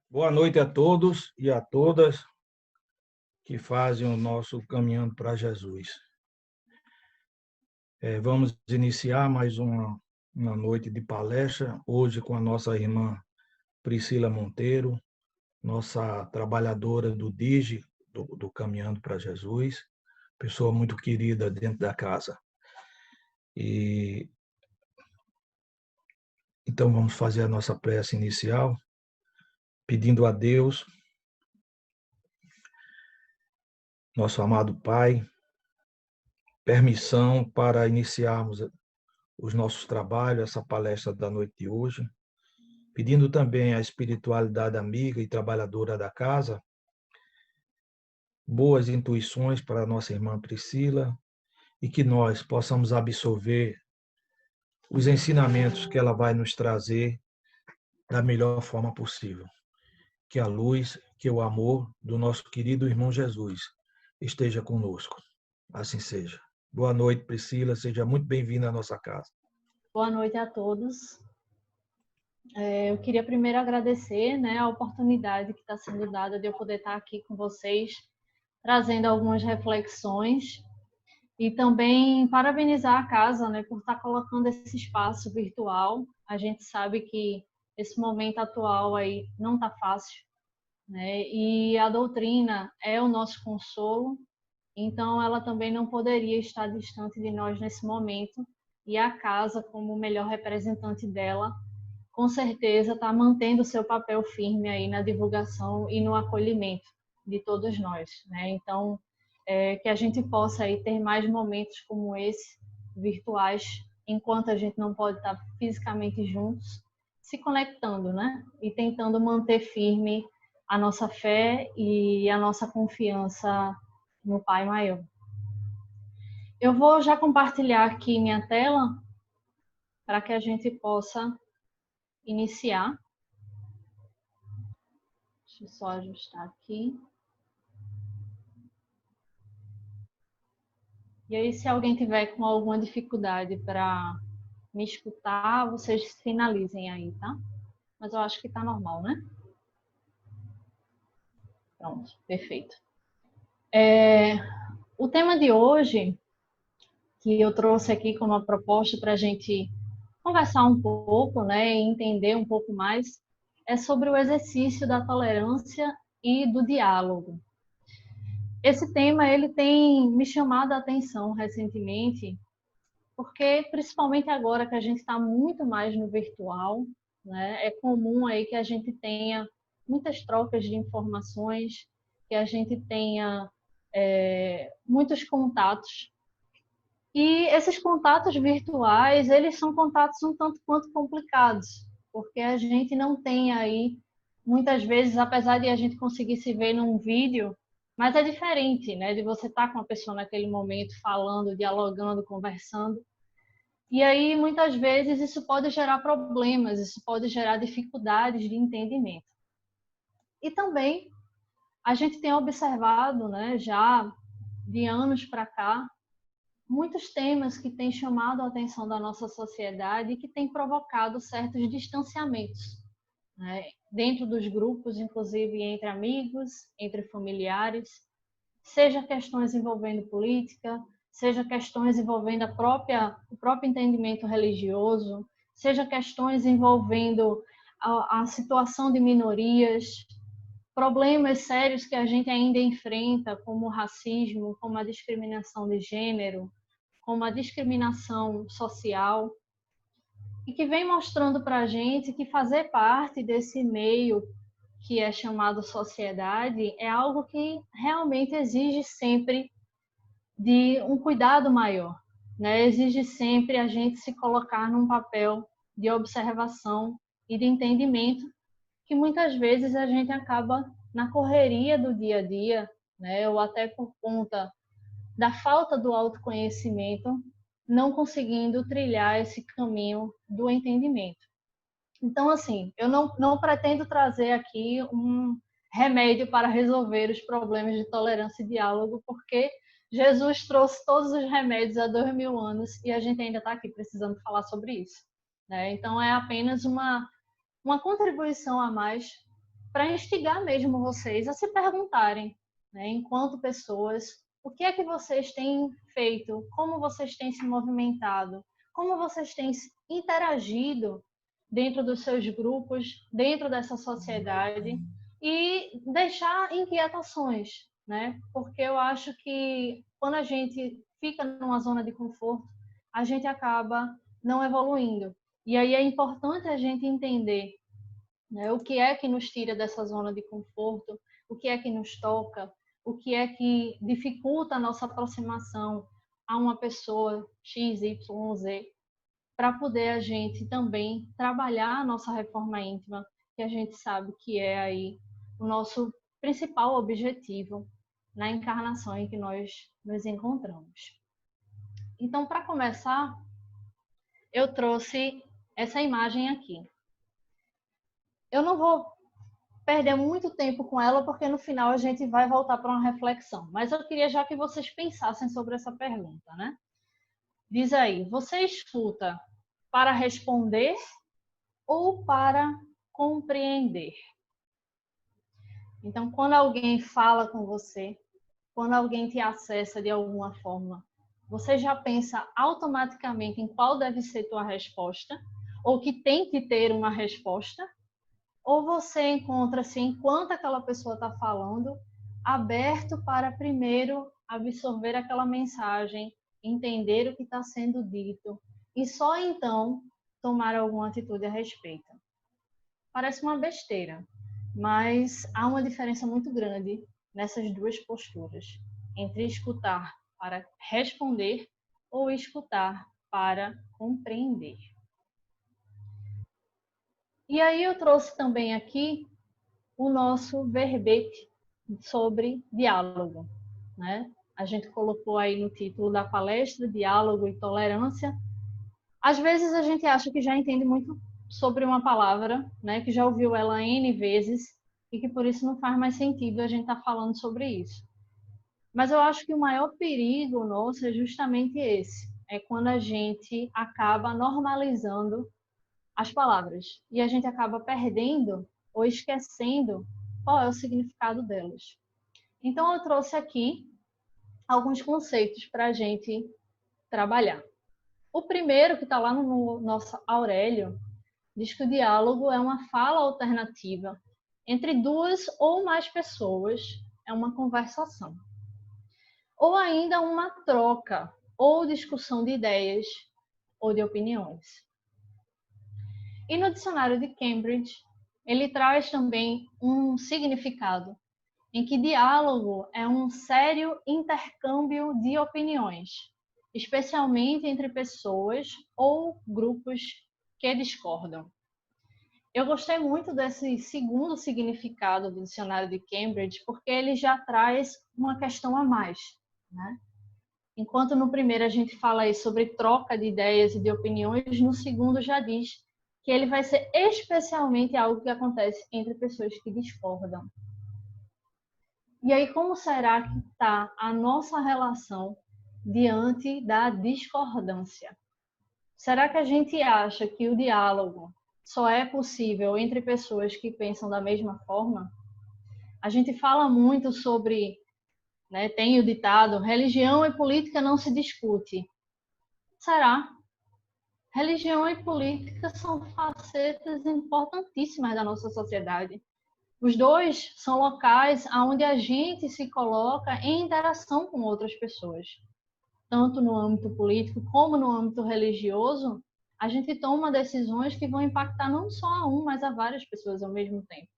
Boa noite a todos e a todas que fazem o nosso Caminhando para Jesus. Vamos iniciar mais uma noite de palestra, hoje com a nossa irmã Priscila Monteiro, nossa trabalhadora do DIGE, do Caminhando para Jesus, pessoa muito querida dentro da casa. Então vamos fazer a nossa prece inicial, pedindo a Deus, nosso amado Pai, permissão para iniciarmos os nossos trabalhos, essa palestra da noite de hoje, pedindo também à espiritualidade amiga e trabalhadora da casa boas intuições para a nossa irmã Priscila e que nós possamos absorver os ensinamentos que ela vai nos trazer da melhor forma possível. Que a luz, que o amor do nosso querido irmão Jesus esteja conosco. Assim seja. Boa noite, Priscila. Seja muito bem-vinda à nossa casa. Boa noite a todos. Eu queria primeiro agradecer, a oportunidade que está sendo dada de eu poder estar aqui com vocês, trazendo algumas reflexões e também parabenizar a casa, por estar colocando esse espaço virtual. A gente sabe que esse momento atual aí não está fácil, e a doutrina é o nosso consolo, então ela também não poderia estar distante de nós nesse momento, e a casa, como o melhor representante dela, com certeza está mantendo o seu papel firme aí na divulgação e no acolhimento de todos nós, Então, que a gente possa aí ter mais momentos como esse, virtuais, enquanto a gente não pode estar fisicamente juntos, se conectando, E tentando manter firme a nossa fé e a nossa confiança no Pai Maior. Eu vou já compartilhar aqui minha tela para que a gente possa iniciar. Deixa eu só ajustar aqui. E aí, se alguém tiver com alguma dificuldade para me escutar, vocês finalizem aí, tá? Mas eu acho que tá normal, né? Pronto, perfeito. O tema de hoje, que eu trouxe aqui como uma proposta para a gente conversar um pouco, e entender um pouco mais, é sobre o exercício da tolerância e do diálogo. Esse tema ele tem me chamado a atenção recentemente, porque principalmente agora que a gente está muito mais no virtual, é comum aí que a gente tenha muitas trocas de informações, que a gente tenha muitos contatos. E esses contatos virtuais, eles são contatos um tanto quanto complicados, porque a gente não tem aí, muitas vezes, apesar de a gente conseguir se ver num vídeo, mas é diferente, de você estar com a pessoa naquele momento, falando, dialogando, conversando. E aí, muitas vezes, isso pode gerar problemas, isso pode gerar dificuldades de entendimento. E também, a gente tem observado, já de anos para cá, muitos temas que têm chamado a atenção da nossa sociedade e que têm provocado certos distanciamentos, dentro dos grupos, inclusive entre amigos, entre familiares, seja questões envolvendo política, seja questões envolvendo o próprio entendimento religioso, seja questões envolvendo a situação de minorias, problemas sérios que a gente ainda enfrenta, como o racismo, como a discriminação de gênero, como a discriminação social, e que vem mostrando para a gente que fazer parte desse meio que é chamado sociedade é algo que realmente exige sempre de um cuidado maior, Exige sempre a gente se colocar num papel de observação e de entendimento que muitas vezes a gente acaba na correria do dia a dia, Ou até por conta da falta do autoconhecimento, não conseguindo trilhar esse caminho do entendimento. Então, assim, eu não pretendo trazer aqui um remédio para resolver os problemas de tolerância e diálogo, porque Jesus trouxe todos os remédios há 2000 anos e a gente ainda está aqui precisando falar sobre isso. Então, é apenas uma contribuição a mais para instigar mesmo vocês a se perguntarem, né, enquanto pessoas, o que é que vocês têm feito, como vocês têm se movimentado, como vocês têm interagido dentro dos seus grupos, dentro dessa sociedade, e deixar inquietações, né? Porque eu acho que quando a gente fica numa zona de conforto, a gente acaba não evoluindo. E aí é importante a gente entender, né, o que é que nos tira dessa zona de conforto, o que é que nos toca, o que é que dificulta a nossa aproximação a uma pessoa X, Y, Z, para poder a gente também trabalhar a nossa reforma íntima, que a gente sabe que é aí o nosso principal objetivo na encarnação em que nós nos encontramos. Então, para começar, eu trouxe essa imagem aqui. Eu não vou perder muito tempo com ela, porque no final a gente vai voltar para uma reflexão. Mas eu queria já que vocês pensassem sobre essa pergunta, né? Diz aí, você escuta para responder ou para compreender? Então, quando alguém fala com você, quando alguém te acessa de alguma forma, você já pensa automaticamente em qual deve ser tua resposta, ou que tem que ter uma resposta, ou você encontra-se, enquanto aquela pessoa está falando, aberto para primeiro absorver aquela mensagem, entender o que está sendo dito, e só então tomar alguma atitude a respeito. Parece uma besteira, mas há uma diferença muito grande nessas duas posturas, entre escutar para responder ou escutar para compreender. E aí eu trouxe também aqui o nosso verbete sobre diálogo, né? A gente colocou aí no título da palestra, diálogo e tolerância. Às vezes a gente acha que já entende muito sobre uma palavra, né? Que já ouviu ela N vezes e que por isso não faz mais sentido a gente estar falando sobre isso. Mas eu acho que o maior perigo nosso é justamente esse. É quando a gente acaba normalizando as palavras e a gente acaba perdendo ou esquecendo qual é o significado delas. Então, eu trouxe aqui alguns conceitos para a gente trabalhar. O primeiro, que está lá no nosso Aurélio, diz que o diálogo é uma fala alternativa entre duas ou mais pessoas, é uma conversação. Ou ainda uma troca ou discussão de ideias ou de opiniões. E no dicionário de Cambridge, ele traz também um significado em que diálogo é um sério intercâmbio de opiniões, especialmente entre pessoas ou grupos que discordam. Eu gostei muito desse segundo significado do dicionário de Cambridge, porque ele já traz uma questão a mais, né? Enquanto no primeiro a gente fala aí sobre troca de ideias e de opiniões, no segundo já diz que ele vai ser especialmente algo que acontece entre pessoas que discordam. E aí, como será que está a nossa relação diante da discordância? Será que a gente acha que o diálogo só é possível entre pessoas que pensam da mesma forma? A gente fala muito sobre, né, tem o ditado, religião e política não se discute. Será? Religião e política são facetas importantíssimas da nossa sociedade. Os dois são locais onde a gente se coloca em interação com outras pessoas. Tanto no âmbito político como no âmbito religioso, a gente toma decisões que vão impactar não só a um, mas a várias pessoas ao mesmo tempo.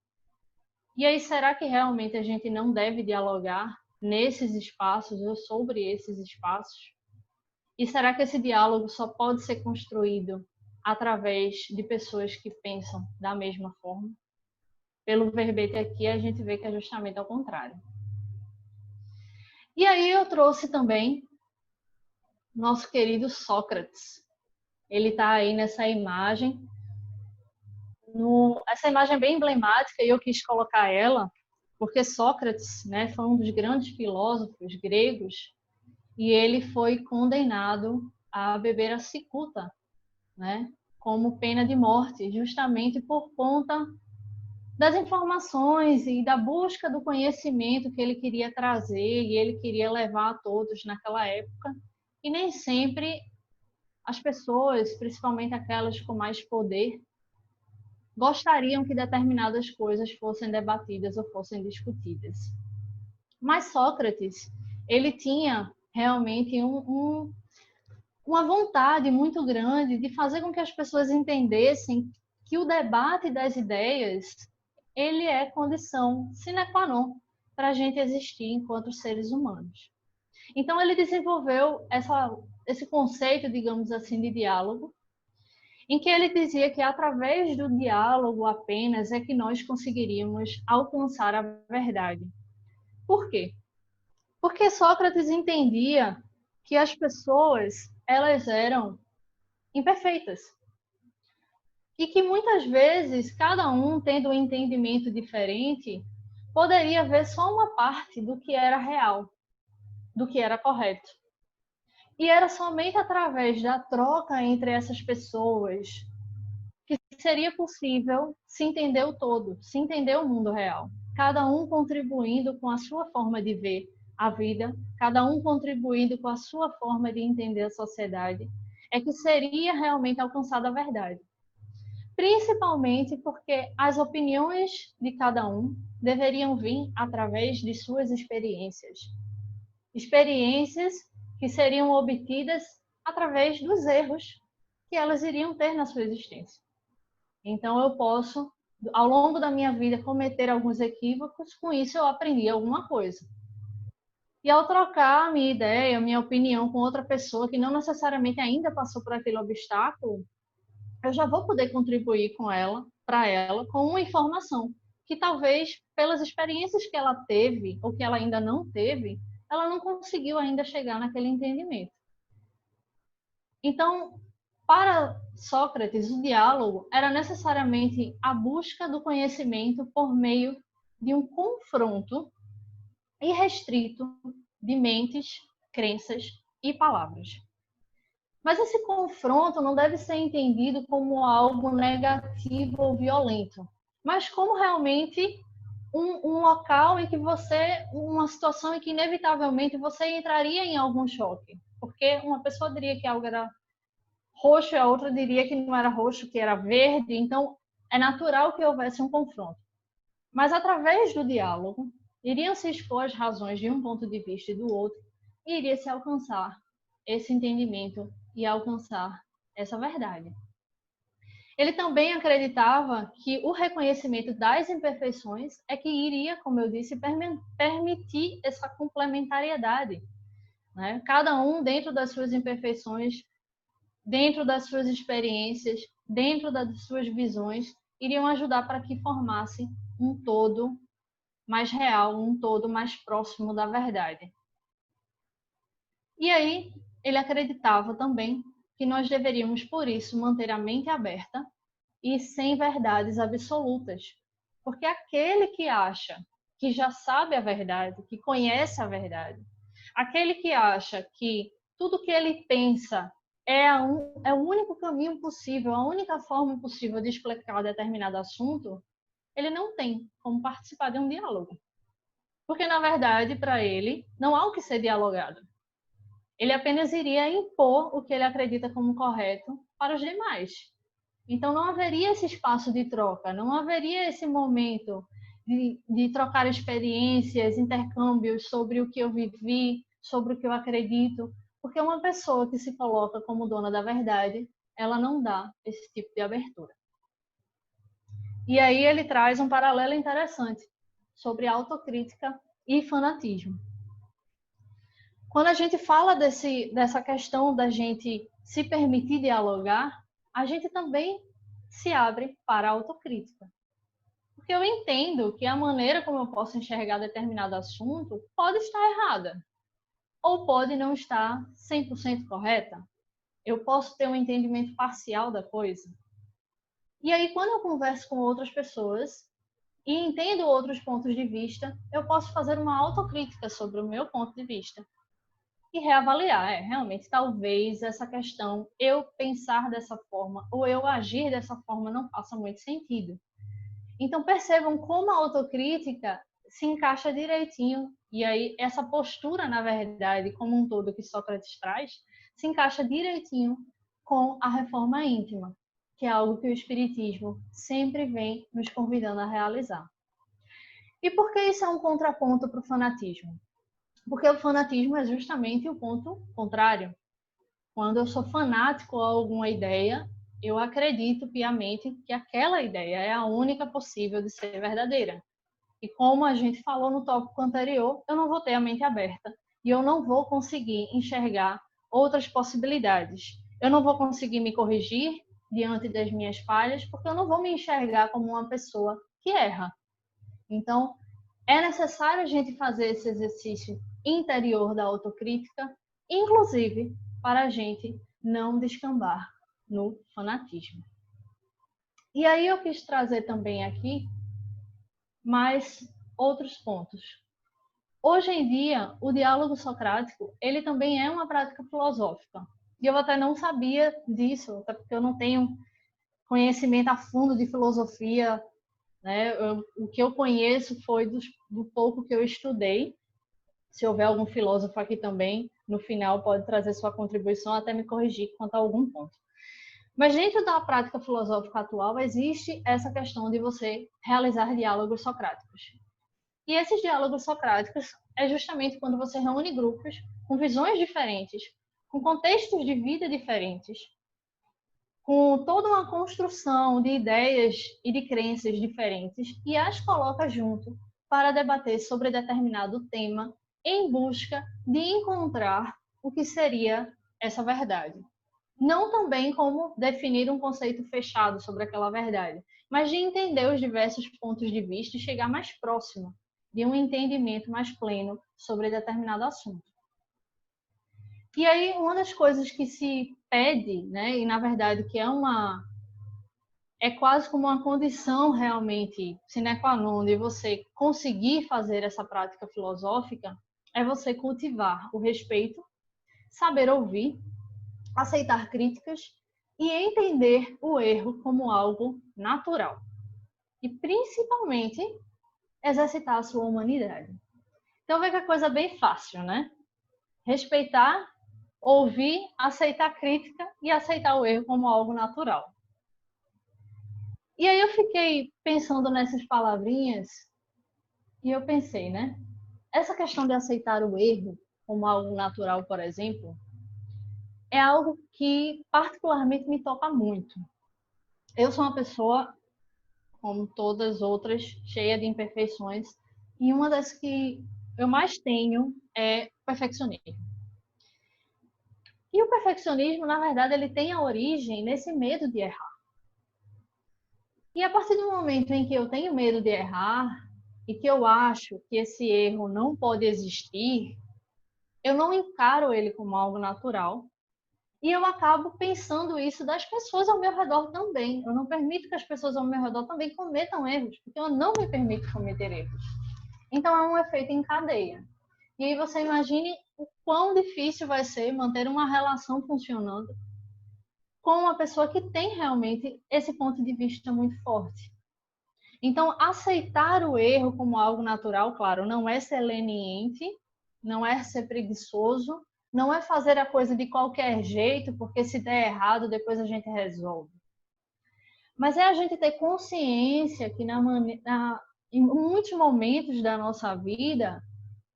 E aí, será que realmente a gente não deve dialogar nesses espaços ou sobre esses espaços? E será que esse diálogo só pode ser construído através de pessoas que pensam da mesma forma? Pelo verbete aqui, a gente vê que é justamente ao contrário. E aí eu trouxe também nosso querido Sócrates. Ele está aí nessa imagem. Essa imagem é bem emblemática e eu quis colocar ela porque Sócrates, né, foi um dos grandes filósofos gregos e ele foi condenado a beber a cicuta, né, como pena de morte, justamente por conta das informações e da busca do conhecimento que ele queria trazer e ele queria levar a todos naquela época. E nem sempre as pessoas, principalmente aquelas com mais poder, gostariam que determinadas coisas fossem debatidas ou fossem discutidas. Mas Sócrates, ele tinha realmente uma vontade muito grande de fazer com que as pessoas entendessem que o debate das ideias, ele é condição sine qua non para a gente existir enquanto seres humanos. Então, ele desenvolveu esse conceito, digamos assim, de diálogo, em que ele dizia que através do diálogo apenas é que nós conseguiríamos alcançar a verdade. Por quê? Porque Sócrates entendia que as pessoas, elas eram imperfeitas. E que muitas vezes, cada um tendo um entendimento diferente, poderia ver só uma parte do que era real, do que era correto. E era somente através da troca entre essas pessoas que seria possível se entender o todo, se entender o mundo real. Cada um contribuindo com a sua forma de ver a vida, cada um contribuindo com a sua forma de entender a sociedade, é que seria realmente alcançada a verdade. Principalmente porque as opiniões de cada um deveriam vir através de suas experiências. Experiências que seriam obtidas através dos erros que elas iriam ter na sua existência. Então, eu posso, ao longo da minha vida, cometer alguns equívocos, com isso eu aprendi alguma coisa. E ao trocar a minha ideia, a minha opinião com outra pessoa que não necessariamente ainda passou por aquele obstáculo, eu já vou poder contribuir com ela, para ela, com uma informação que talvez, pelas experiências que ela teve, ou que ela ainda não teve, ela não conseguiu ainda chegar naquele entendimento. Então, para Sócrates, o diálogo era necessariamente a busca do conhecimento por meio de um confronto irrestrito de mentes, crenças e palavras. Mas esse confronto não deve ser entendido como algo negativo ou violento, mas como realmente um local em que uma situação em que inevitavelmente você entraria em algum choque. Porque uma pessoa diria que algo era roxo e a outra diria que não era roxo, que era verde. Então, é natural que houvesse um confronto. Mas através do diálogo, iriam se expor as razões de um ponto de vista e do outro, e iria se alcançar esse entendimento e alcançar essa verdade. Ele também acreditava que o reconhecimento das imperfeições é que iria, como eu disse, permitir essa complementariedade, né? Cada um dentro das suas imperfeições, dentro das suas experiências, dentro das suas visões, iriam ajudar para que formasse um todo mais real, um todo mais próximo da verdade. E aí, ele acreditava também que nós deveríamos, por isso, manter a mente aberta e sem verdades absolutas. Porque aquele que acha que já sabe a verdade, que conhece a verdade, aquele que acha que tudo que ele pensa é o único caminho possível, a única forma possível de explicar determinado assunto, ele não tem como participar de um diálogo. Porque, na verdade, para ele, não há o que ser dialogado. Ele apenas iria impor o que ele acredita como correto para os demais. Então, não haveria esse espaço de troca, não haveria esse momento de trocar experiências, intercâmbios sobre o que eu vivi, sobre o que eu acredito, porque uma pessoa que se coloca como dona da verdade, ela não dá esse tipo de abertura. E aí ele traz um paralelo interessante sobre autocrítica e fanatismo. Quando a gente fala dessa questão da gente se permitir dialogar, a gente também se abre para a autocrítica. Porque eu entendo que a maneira como eu posso enxergar determinado assunto pode estar errada, ou pode não estar 100% correta. Eu posso ter um entendimento parcial da coisa. E aí, quando eu converso com outras pessoas e entendo outros pontos de vista, eu posso fazer uma autocrítica sobre o meu ponto de vista e reavaliar. Realmente, talvez essa questão, eu pensar dessa forma ou eu agir dessa forma não faça muito sentido. Então percebam como a autocrítica se encaixa direitinho. E aí essa postura, na verdade, como um todo que Sócrates traz, se encaixa direitinho com a reforma íntima, que é algo que o Espiritismo sempre vem nos convidando a realizar. E por que isso é um contraponto para o fanatismo? Porque o fanatismo é justamente o ponto contrário. Quando eu sou fanático a alguma ideia, eu acredito piamente que aquela ideia é a única possível de ser verdadeira. E como a gente falou no tópico anterior, eu não vou ter a mente aberta e eu não vou conseguir enxergar outras possibilidades. Eu não vou conseguir me corrigir diante das minhas falhas, porque eu não vou me enxergar como uma pessoa que erra. Então, é necessário a gente fazer esse exercício interior da autocrítica, inclusive para a gente não descambar no fanatismo. E aí eu quis trazer também aqui mais outros pontos. Hoje em dia, o diálogo socrático, ele também é uma prática filosófica. E eu até não sabia disso, até porque eu não tenho conhecimento a fundo de filosofia, né? O que eu conheço foi do pouco que eu estudei. Se houver algum filósofo aqui também, no final pode trazer sua contribuição, até me corrigir quanto a algum ponto. Mas dentro da prática filosófica atual, existe essa questão de você realizar diálogos socráticos. E esses diálogos socráticos é justamente quando você reúne grupos com visões diferentes, com contextos de vida diferentes, com toda uma construção de ideias e de crenças diferentes e as coloca junto para debater sobre determinado tema em busca de encontrar o que seria essa verdade. Não também como definir um conceito fechado sobre aquela verdade, mas de entender os diversos pontos de vista e chegar mais próximo de um entendimento mais pleno sobre determinado assunto. E aí, uma das coisas que se pede, né, e na verdade que é quase como uma condição realmente sine qua non de você conseguir fazer essa prática filosófica, é você cultivar o respeito, saber ouvir, aceitar críticas e entender o erro como algo natural. E principalmente exercitar a sua humanidade. Então vê que a coisa é bem fácil, né? Respeitar, ouvir, aceitar a crítica e aceitar o erro como algo natural. E aí eu fiquei pensando nessas palavrinhas e eu pensei, né? Essa questão de aceitar o erro como algo natural, por exemplo, é algo que particularmente me toca muito. Eu sou uma pessoa, como todas as outras, cheia de imperfeições, e uma das que eu mais tenho é perfeccionismo. E o perfeccionismo, na verdade, ele tem a origem nesse medo de errar. E a partir do momento em que eu tenho medo de errar e que eu acho que esse erro não pode existir, eu não encaro ele como algo natural e eu acabo pensando isso das pessoas ao meu redor também. Eu não permito que as pessoas ao meu redor também cometam erros, porque eu não me permito cometer erros. Então é um efeito em cadeia. E aí você imagine o quão difícil vai ser manter uma relação funcionando com uma pessoa que tem realmente esse ponto de vista muito forte. Então, aceitar o erro como algo natural, claro, não é ser leniente, não é ser preguiçoso, não é fazer a coisa de qualquer jeito, porque se der errado, depois a gente resolve. Mas é a gente ter consciência que em muitos momentos da nossa vida,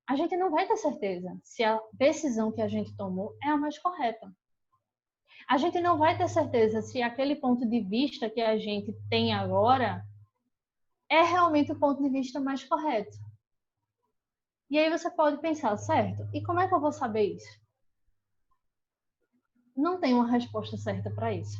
a gente não vai ter certeza se a decisão que a gente tomou é a mais correta. A gente não vai ter certeza se aquele ponto de vista que a gente tem agora é realmente o ponto de vista mais correto. E aí você pode pensar, certo? E como é que eu vou saber isso? Não tem uma resposta certa para isso.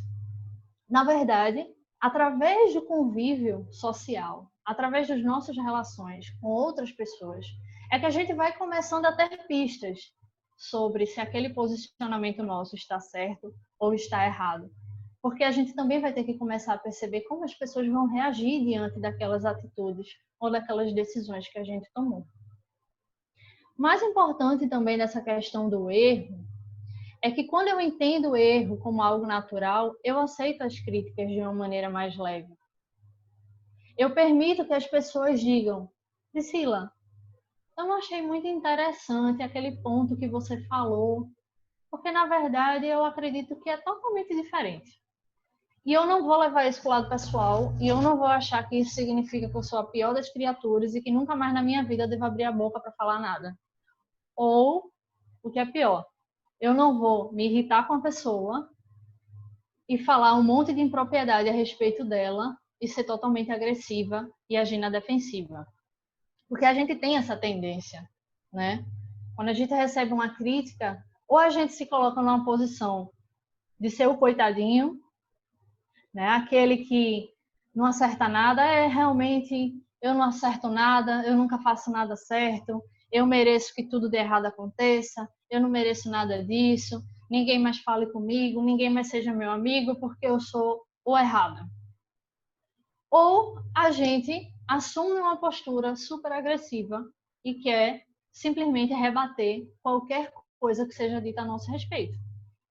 Na verdade, através do convívio social, através das nossas relações com outras pessoas, é que a gente vai começando a ter pistas sobre se aquele posicionamento nosso está certo ou está errado. Porque a gente também vai ter que começar a perceber como as pessoas vão reagir diante daquelas atitudes ou daquelas decisões que a gente tomou. Mais importante também nessa questão do erro é que quando eu entendo o erro como algo natural, eu aceito as críticas de uma maneira mais leve. Eu permito que as pessoas digam: Priscila, eu não achei muito interessante aquele ponto que você falou, porque na verdade eu acredito que é totalmente diferente. E eu não vou levar isso para o lado pessoal, e eu não vou achar que isso significa que eu sou a pior das criaturas e que nunca mais na minha vida eu devo abrir a boca para falar nada. Ou, o que é pior, eu não vou me irritar com a pessoa e falar um monte de impropriedade a respeito dela e ser totalmente agressiva e agir na defensiva. Porque a gente tem essa tendência, né? Quando a gente recebe uma crítica, ou a gente se coloca numa posição de ser o coitadinho, né? Aquele que não acerta nada, realmente eu não acerto nada, eu nunca faço nada certo, eu mereço que tudo de errado aconteça, eu não mereço nada disso, ninguém mais fale comigo, ninguém mais seja meu amigo porque eu sou o errado. Ou a gente assume uma postura super agressiva e quer simplesmente rebater qualquer coisa que seja dita a nosso respeito.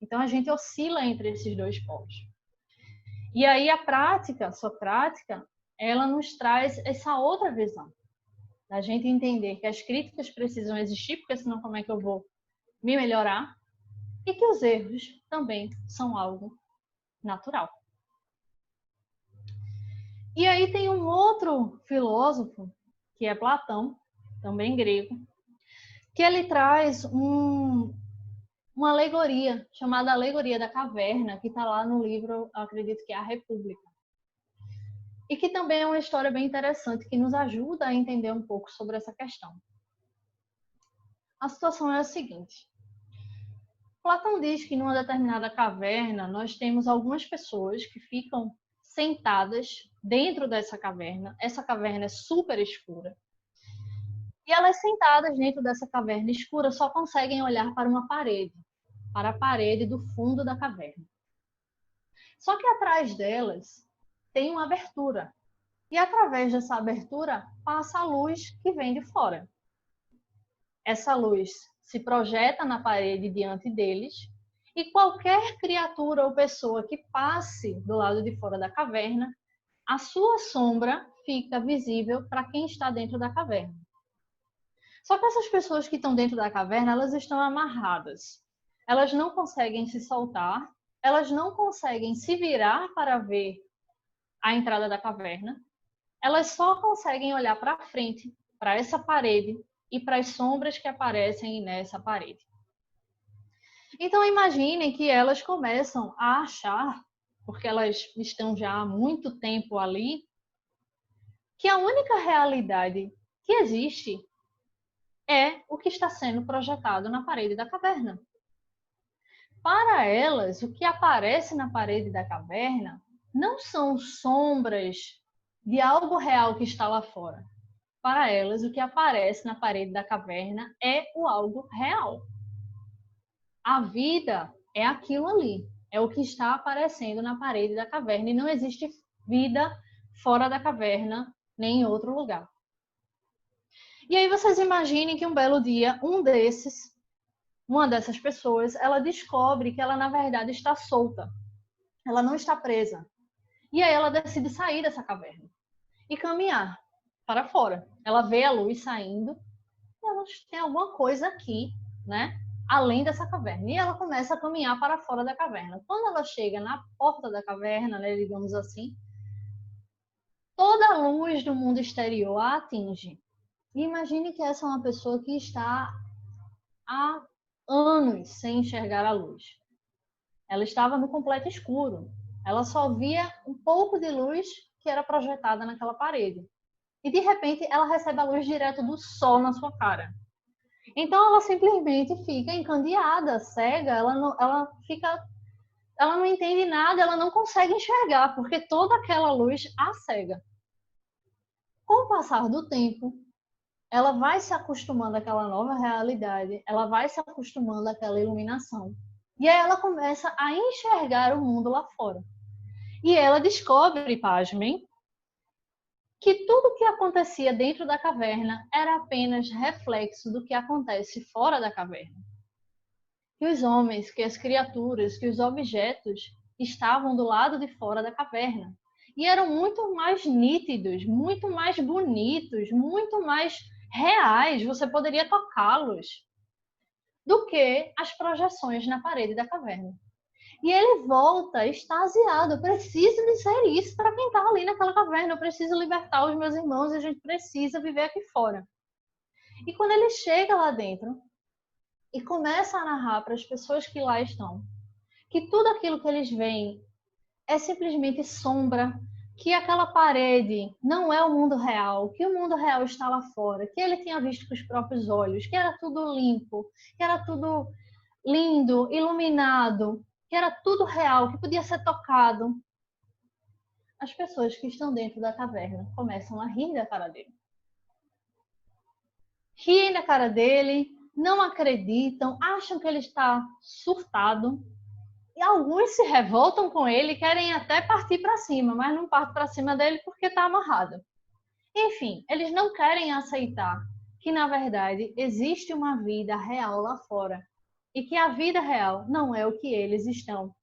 Então a gente oscila entre esses dois polos. E aí a prática socrática, ela nos traz essa outra visão. A gente entender que as críticas precisam existir, porque senão como é que eu vou me melhorar? E que os erros também são algo natural. E aí tem um outro filósofo, que é Platão, também grego, que ele traz uma alegoria, chamada Alegoria da Caverna, que está lá no livro, acredito que é A República. E que também é uma história bem interessante, que nos ajuda a entender um pouco sobre essa questão. A situação é a seguinte. Platão diz que numa determinada caverna, nós temos algumas pessoas que ficam sentadas dentro dessa caverna. Essa caverna é super escura. E elas sentadas dentro dessa caverna escura só conseguem olhar para uma parede, para a parede do fundo da caverna. Só que atrás delas tem uma abertura. E através dessa abertura passa a luz que vem de fora. Essa luz se projeta na parede diante deles e qualquer criatura ou pessoa que passe do lado de fora da caverna, a sua sombra fica visível para quem está dentro da caverna. Só que essas pessoas que estão dentro da caverna, elas estão amarradas. Elas não conseguem se soltar, elas não conseguem se virar para ver a entrada da caverna. Elas só conseguem olhar para frente, para essa parede e para as sombras que aparecem nessa parede. Então imaginem que elas começam a achar, porque elas estão já há muito tempo ali, que a única realidade que existe é o que está sendo projetado na parede da caverna. Para elas, o que aparece na parede da caverna não são sombras de algo real que está lá fora. Para elas, o que aparece na parede da caverna é o algo real. A vida é aquilo ali, é o que está aparecendo na parede da caverna e não existe vida fora da caverna nem em outro lugar. E aí vocês imaginem que um belo dia, uma dessas pessoas, ela descobre que ela na verdade está solta. Ela não está presa. E aí ela decide sair dessa caverna e caminhar para fora. Ela vê a luz saindo e ela tem alguma coisa aqui, né? Além dessa caverna. E ela começa a caminhar para fora da caverna. Quando ela chega na porta da caverna, né, digamos assim, toda a luz do mundo exterior a atinge. E imagine que essa é uma pessoa que está há anos sem enxergar a luz. Ela estava no completo escuro. Ela só via um pouco de luz que era projetada naquela parede. E de repente ela recebe a luz direto do sol na sua cara. Então ela simplesmente fica encandeada, cega, ela não entende nada, ela não consegue enxergar, porque toda aquela luz a cega. Com o passar do tempo, ela vai se acostumando àquela nova realidade, ela vai se acostumando àquela iluminação. E aí ela começa a enxergar o mundo lá fora. E ela descobre, pasmem, que tudo o que acontecia dentro da caverna era apenas reflexo do que acontece fora da caverna. Que os homens, que as criaturas, que os objetos estavam do lado de fora da caverna. e eram muito mais nítidos, muito mais bonitos, muito mais reais, você poderia tocá-los, do que as projeções na parede da caverna. E ele volta extasiado. Eu preciso dizer isso para quem está ali naquela caverna. Eu preciso libertar os meus irmãos e a gente precisa viver aqui fora. E quando ele chega lá dentro e começa a narrar para as pessoas que lá estão que tudo aquilo que eles veem é simplesmente sombra, que aquela parede não é o mundo real, que o mundo real está lá fora, que ele tinha visto com os próprios olhos, que era tudo limpo, que era tudo lindo, iluminado, que era tudo real, que podia ser tocado. As pessoas que estão dentro da caverna começam a rir da cara dele. Riem da cara dele, não acreditam, acham que ele está surtado. E alguns se revoltam com ele, querem até partir para cima, mas não partem para cima dele porque está amarrado. Enfim, eles não querem aceitar que, na verdade, existe uma vida real lá fora. E que a vida real não é o que eles estão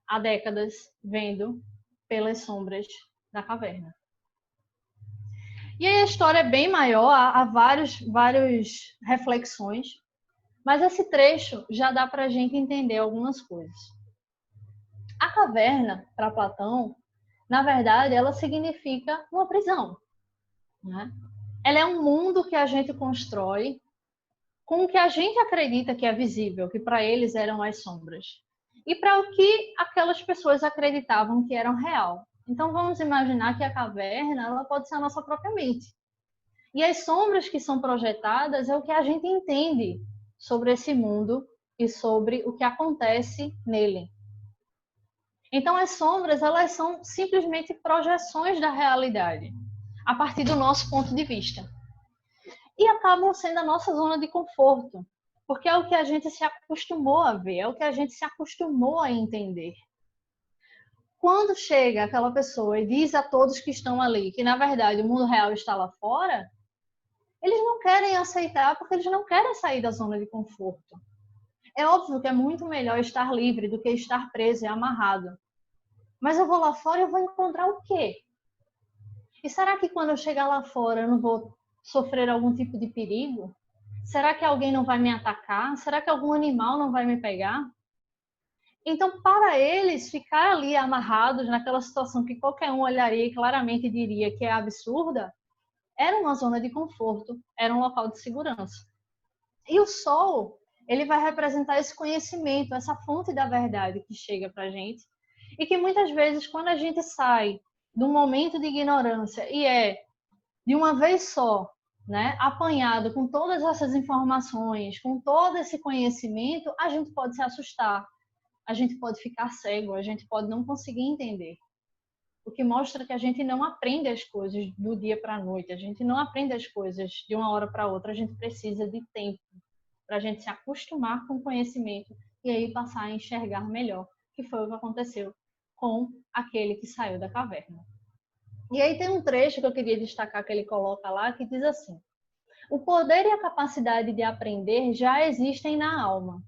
há décadas vendo pelas sombras da caverna. E aí a história é bem maior, há várias reflexões, mas esse trecho já dá para a gente entender algumas coisas. A caverna, para Platão, na verdade, ela significa uma prisão, né? Ela é um mundo que a gente constrói com o que a gente acredita que é visível, que para eles eram as sombras, e para o que aquelas pessoas acreditavam que eram real. Então vamos imaginar que a caverna ela pode ser a nossa própria mente. E as sombras que são projetadas é o que a gente entende sobre esse mundo e sobre o que acontece nele. Então as sombras elas são simplesmente projeções da realidade, a partir do nosso ponto de vista. E acabam sendo a nossa zona de conforto, porque é o que a gente se acostumou a ver, é o que a gente se acostumou a entender. Quando chega aquela pessoa e diz a todos que estão ali que, na verdade, o mundo real está lá fora, eles não querem aceitar porque eles não querem sair da zona de conforto. É óbvio que é muito melhor estar livre do que estar preso e amarrado. Mas eu vou lá fora e eu vou encontrar o quê? E será que quando eu chegar lá fora eu não vou sofrer algum tipo de perigo? Será que alguém não vai me atacar? Será que algum animal não vai me pegar? Então, para eles, ficar ali amarrados naquela situação que qualquer um olharia e claramente diria que é absurda, era uma zona de conforto, era um local de segurança. E o sol, ele vai representar esse conhecimento, essa fonte da verdade que chega para a gente. E que muitas vezes, quando a gente sai de um momento de ignorância e é de uma vez só, né, apanhado com todas essas informações, com todo esse conhecimento, a gente pode se assustar, a gente pode ficar cego, a gente pode não conseguir entender. O que mostra que a gente não aprende as coisas do dia para a noite, a gente não aprende as coisas de uma hora para outra, a gente precisa de tempo para a gente se acostumar com o conhecimento e aí passar a enxergar melhor, que foi o que aconteceu com aquele que saiu da caverna. E aí tem um trecho que eu queria destacar que ele coloca lá, que diz assim: o poder e a capacidade de aprender já existem na alma.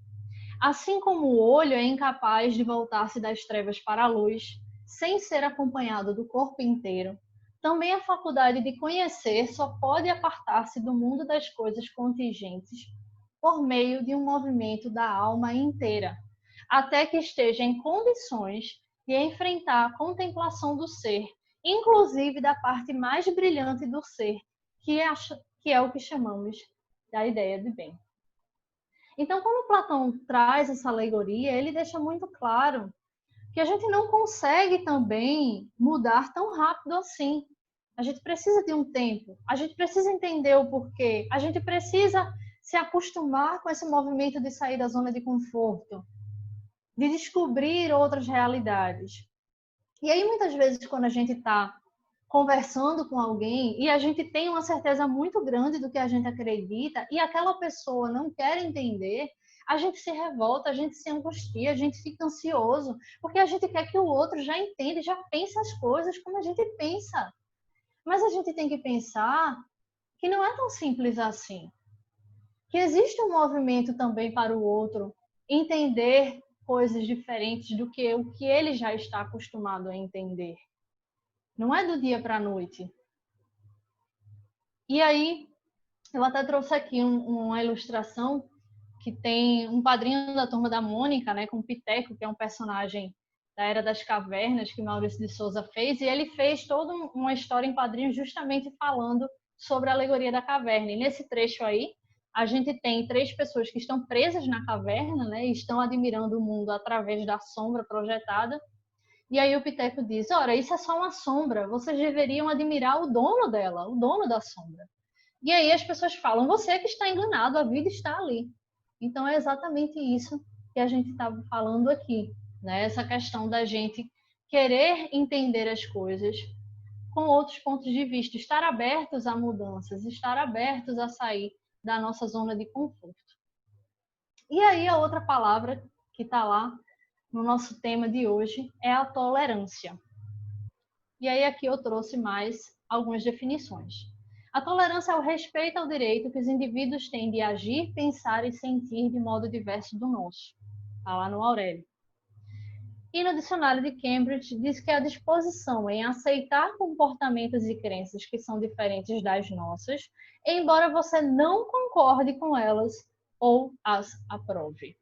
Assim como o olho é incapaz de voltar-se das trevas para a luz, sem ser acompanhado do corpo inteiro, também a faculdade de conhecer só pode apartar-se do mundo das coisas contingentes por meio de um movimento da alma inteira, até que esteja em condições de enfrentar a contemplação do ser, inclusive da parte mais brilhante do ser, que é o que chamamos da ideia de bem. Então, quando Platão traz essa alegoria, ele deixa muito claro que a gente não consegue também mudar tão rápido assim. A gente precisa de um tempo, a gente precisa entender o porquê, a gente precisa se acostumar com esse movimento de sair da zona de conforto, de descobrir outras realidades. E aí, muitas vezes, quando a gente está conversando com alguém e a gente tem uma certeza muito grande do que a gente acredita e aquela pessoa não quer entender, a gente se revolta, a gente se angustia, a gente fica ansioso, porque a gente quer que o outro já entenda, já pense as coisas como a gente pensa. Mas a gente tem que pensar que não é tão simples assim. Que existe um movimento também para o outro entender coisas diferentes do que o que ele já está acostumado a entender. não é do dia para a noite. E aí, eu até trouxe aqui uma ilustração que tem um padrinho da Turma da Mônica, né, com o Piteco, que é um personagem da Era das Cavernas, que Maurício de Souza fez, e ele fez toda uma história em quadrinhos justamente falando sobre a alegoria da caverna. E nesse trecho aí, a gente tem 3 pessoas que estão presas na caverna, né, e estão admirando o mundo através da sombra projetada. E aí o Piteco diz, ora, isso é só uma sombra, vocês deveriam admirar o dono dela, o dono da sombra. E aí as pessoas falam, você que está enganado, a vida está ali. Então é exatamente isso que a gente estava falando aqui, né? Essa questão da gente querer entender as coisas com outros pontos de vista, estar abertos a mudanças, estar abertos a sair da nossa zona de conforto. E aí a outra palavra que está lá no nosso tema de hoje é a tolerância. E aí aqui eu trouxe mais algumas definições. A tolerância é o respeito ao direito que os indivíduos têm de agir, pensar e sentir de modo diverso do nosso. Está lá no Aurélio. E no dicionário de Cambridge diz que é a disposição em aceitar comportamentos e crenças que são diferentes das nossas, embora você não concorde com elas ou as aprove.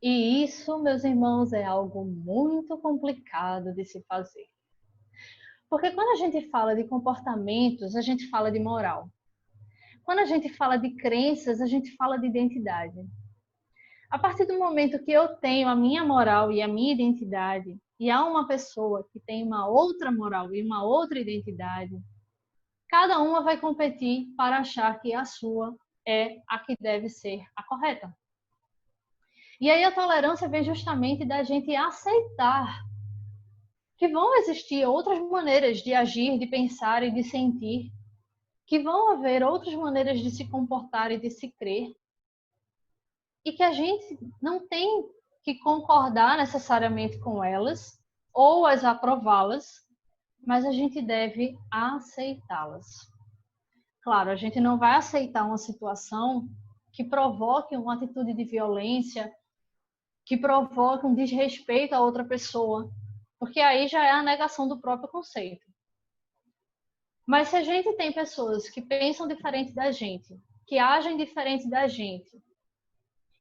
E isso, meus irmãos, é algo muito complicado de se fazer. Porque quando a gente fala de comportamentos, a gente fala de moral. Quando a gente fala de crenças, a gente fala de identidade. A partir do momento que eu tenho a minha moral e a minha identidade, e há uma pessoa que tem uma outra moral e uma outra identidade, cada uma vai competir para achar que a sua é a que deve ser a correta. E aí a tolerância vem justamente da gente aceitar que vão existir outras maneiras de agir, de pensar e de sentir, que vão haver outras maneiras de se comportar e de se crer, e que a gente não tem que concordar necessariamente com elas ou as aprová-las, mas a gente deve aceitá-las. Claro, a gente não vai aceitar uma situação que provoque uma atitude de violência, que provoque um desrespeito a outra pessoa, porque aí já é a negação do próprio conceito. Mas se a gente tem pessoas que pensam diferente da gente, que agem diferente da gente,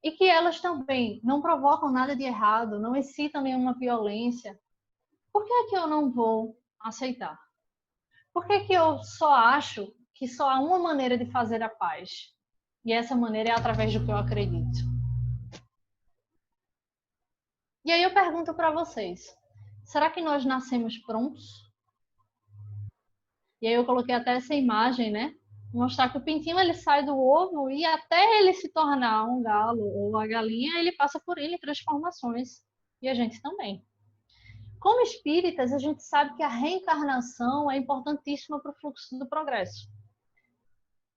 e que elas também não provocam nada de errado, não incitam nenhuma violência, por que é que eu não vou aceitar? Por que é que eu só acho que só há uma maneira de fazer a paz? E essa maneira é através do que eu acredito. E aí eu pergunto para vocês, será que nós nascemos prontos? E aí eu coloquei até essa imagem, né? Mostrar que o pintinho ele sai do ovo e até ele se tornar um galo ou a galinha, ele passa por ele transformações. E a gente também. Como espíritas, a gente sabe que a reencarnação é importantíssima para o fluxo do progresso.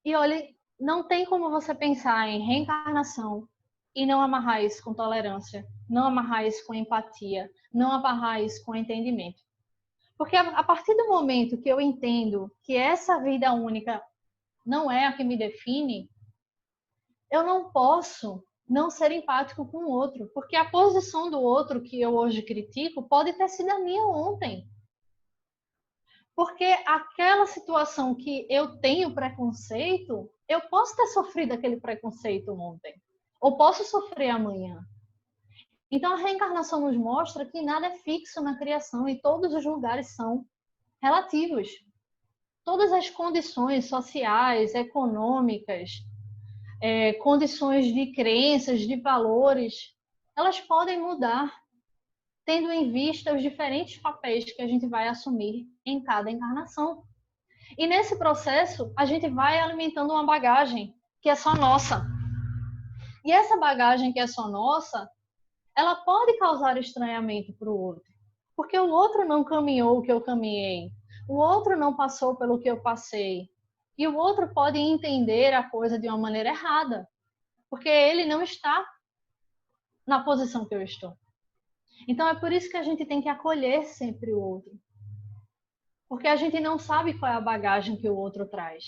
E olha, não tem como você pensar em reencarnação e não amarrar isso com tolerância, não amarrar isso com empatia, não amarrar isso com entendimento. Porque a partir do momento que eu entendo que essa vida única não é a que me define, eu não posso não ser empático com o outro, porque a posição do outro que eu hoje critico pode ter sido a minha ontem. Porque aquela situação que eu tenho preconceito, eu posso ter sofrido aquele preconceito ontem, ou posso sofrer amanhã. Então a reencarnação nos mostra que nada é fixo na criação e todos os lugares são relativos. Todas as condições sociais, econômicas, condições de crenças, de valores, elas podem mudar, tendo em vista os diferentes papéis que a gente vai assumir em cada encarnação. E nesse processo, a gente vai alimentando uma bagagem que é só nossa. E essa bagagem que é só nossa, ela pode causar estranhamento para o outro, porque o outro não caminhou o que eu caminhei, o outro não passou pelo que eu passei, e o outro pode entender a coisa de uma maneira errada, porque ele não está na posição que eu estou. Então é por isso que a gente tem que acolher sempre o outro, porque a gente não sabe qual é a bagagem que o outro traz.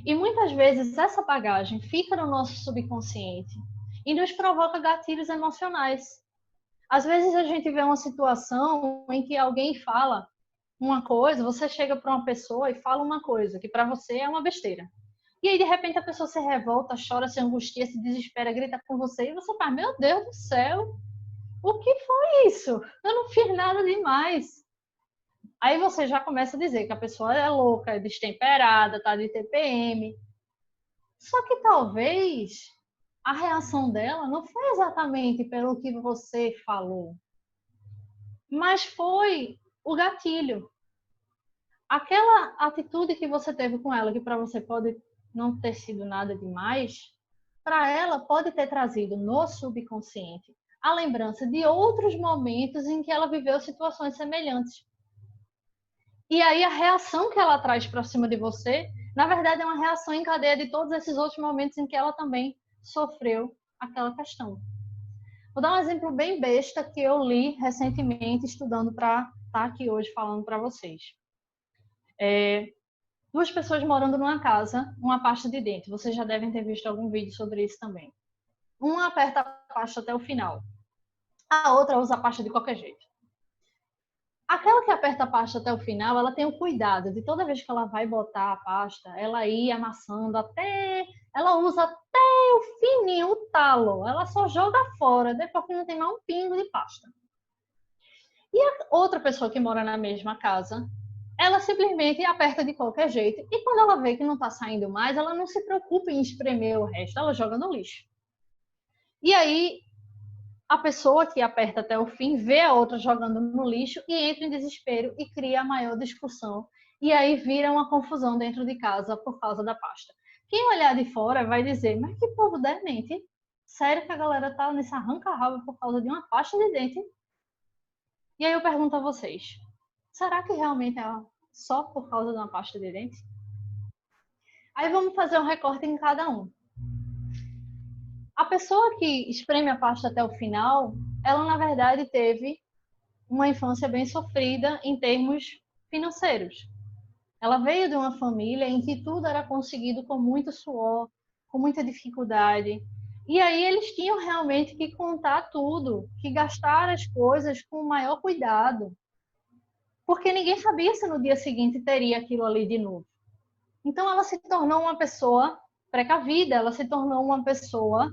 E muitas vezes essa bagagem fica no nosso subconsciente e nos provoca gatilhos emocionais. Às vezes a gente vê uma situação em que alguém fala uma coisa, você chega para uma pessoa e fala uma coisa que para você é uma besteira. E aí, de repente, a pessoa se revolta, chora, se angustia, se desespera, grita com você, e você fala, meu Deus do céu, o que foi isso? Eu não fiz nada demais. Aí você já começa a dizer que a pessoa é louca, é destemperada, tá de TPM. Só que talvez a reação dela não foi exatamente pelo que você falou, mas foi o gatilho. Aquela atitude que você teve com ela, que para você pode não ter sido nada demais, para ela pode ter trazido no subconsciente a lembrança de outros momentos em que ela viveu situações semelhantes. E aí a reação que ela traz para cima de você, na verdade, é uma reação em cadeia de todos esses outros momentos em que ela também sofreu aquela questão. Vou dar um exemplo bem besta que eu li recentemente, estudando para estar aqui hoje falando para vocês. Duas pessoas morando numa casa, uma pasta de dente. Vocês já devem ter visto algum vídeo sobre isso também. Uma aperta a pasta até o final. A outra usa a pasta de qualquer jeito. Aquela que aperta a pasta até o final, ela tem o cuidado de toda vez que ela vai botar a pasta, ela ir amassando até... Ela usa até o fininho, o talo. Ela só joga fora, depois que não tem mais um pingo de pasta. E a outra pessoa que mora na mesma casa, ela simplesmente aperta de qualquer jeito. E quando ela vê que não está saindo mais, ela não se preocupa em espremer o resto, ela joga no lixo. E aí, a pessoa que aperta até o fim vê a outra jogando no lixo e entra em desespero e cria a maior discussão. E aí vira uma confusão dentro de casa por causa da pasta. Quem olhar de fora vai dizer, mas que povo demente. Sério que a galera tá nesse arranca-rabo por causa de uma pasta de dente? E aí eu pergunto a vocês, será que realmente é só por causa de uma pasta de dente? Aí vamos fazer um recorte em cada um. A pessoa que espreme a pasta até o final, ela na verdade teve uma infância bem sofrida em termos financeiros. Ela veio de uma família em que tudo era conseguido com muito suor, com muita dificuldade. E aí eles tinham realmente que contar tudo, que gastar as coisas com o maior cuidado, porque ninguém sabia se no dia seguinte teria aquilo ali de novo. Então ela se tornou uma pessoa precavida, ela se tornou uma pessoa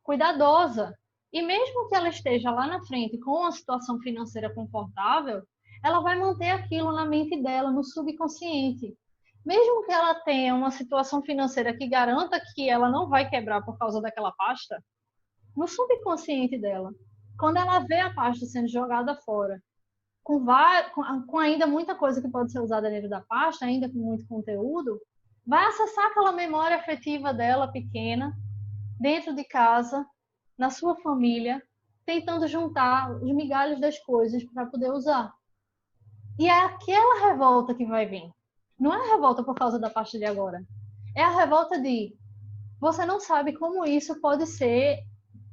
cuidadosa. E mesmo que ela esteja lá na frente com uma situação financeira confortável, ela vai manter aquilo na mente dela, no subconsciente. Mesmo que ela tenha uma situação financeira que garanta que ela não vai quebrar por causa daquela pasta, no subconsciente dela, quando ela vê a pasta sendo jogada fora, com ainda muita coisa que pode ser usada dentro da pasta, ainda com muito conteúdo, vai acessar aquela memória afetiva dela pequena, dentro de casa, na sua família, tentando juntar os migalhos das coisas para poder usar. E é aquela revolta que vai vir. Não é a revolta por causa da pasta de agora. É a revolta de você não sabe como isso pode ser,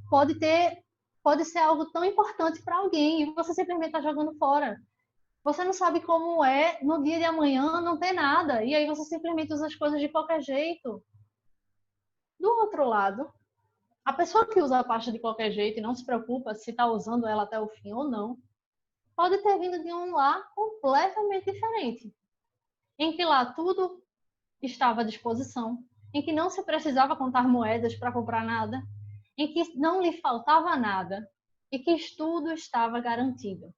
pode ser algo tão importante para alguém e você simplesmente está jogando fora. Você não sabe como é no dia de amanhã não ter nada e aí você simplesmente usa as coisas de qualquer jeito. Do outro lado, a pessoa que usa a pasta de qualquer jeito e não se preocupa se está usando ela até o fim ou não, pode ter vindo de um lar completamente diferente, em que lá tudo estava à disposição, em que não se precisava contar moedas para comprar nada, em que não lhe faltava nada e que tudo estava garantido.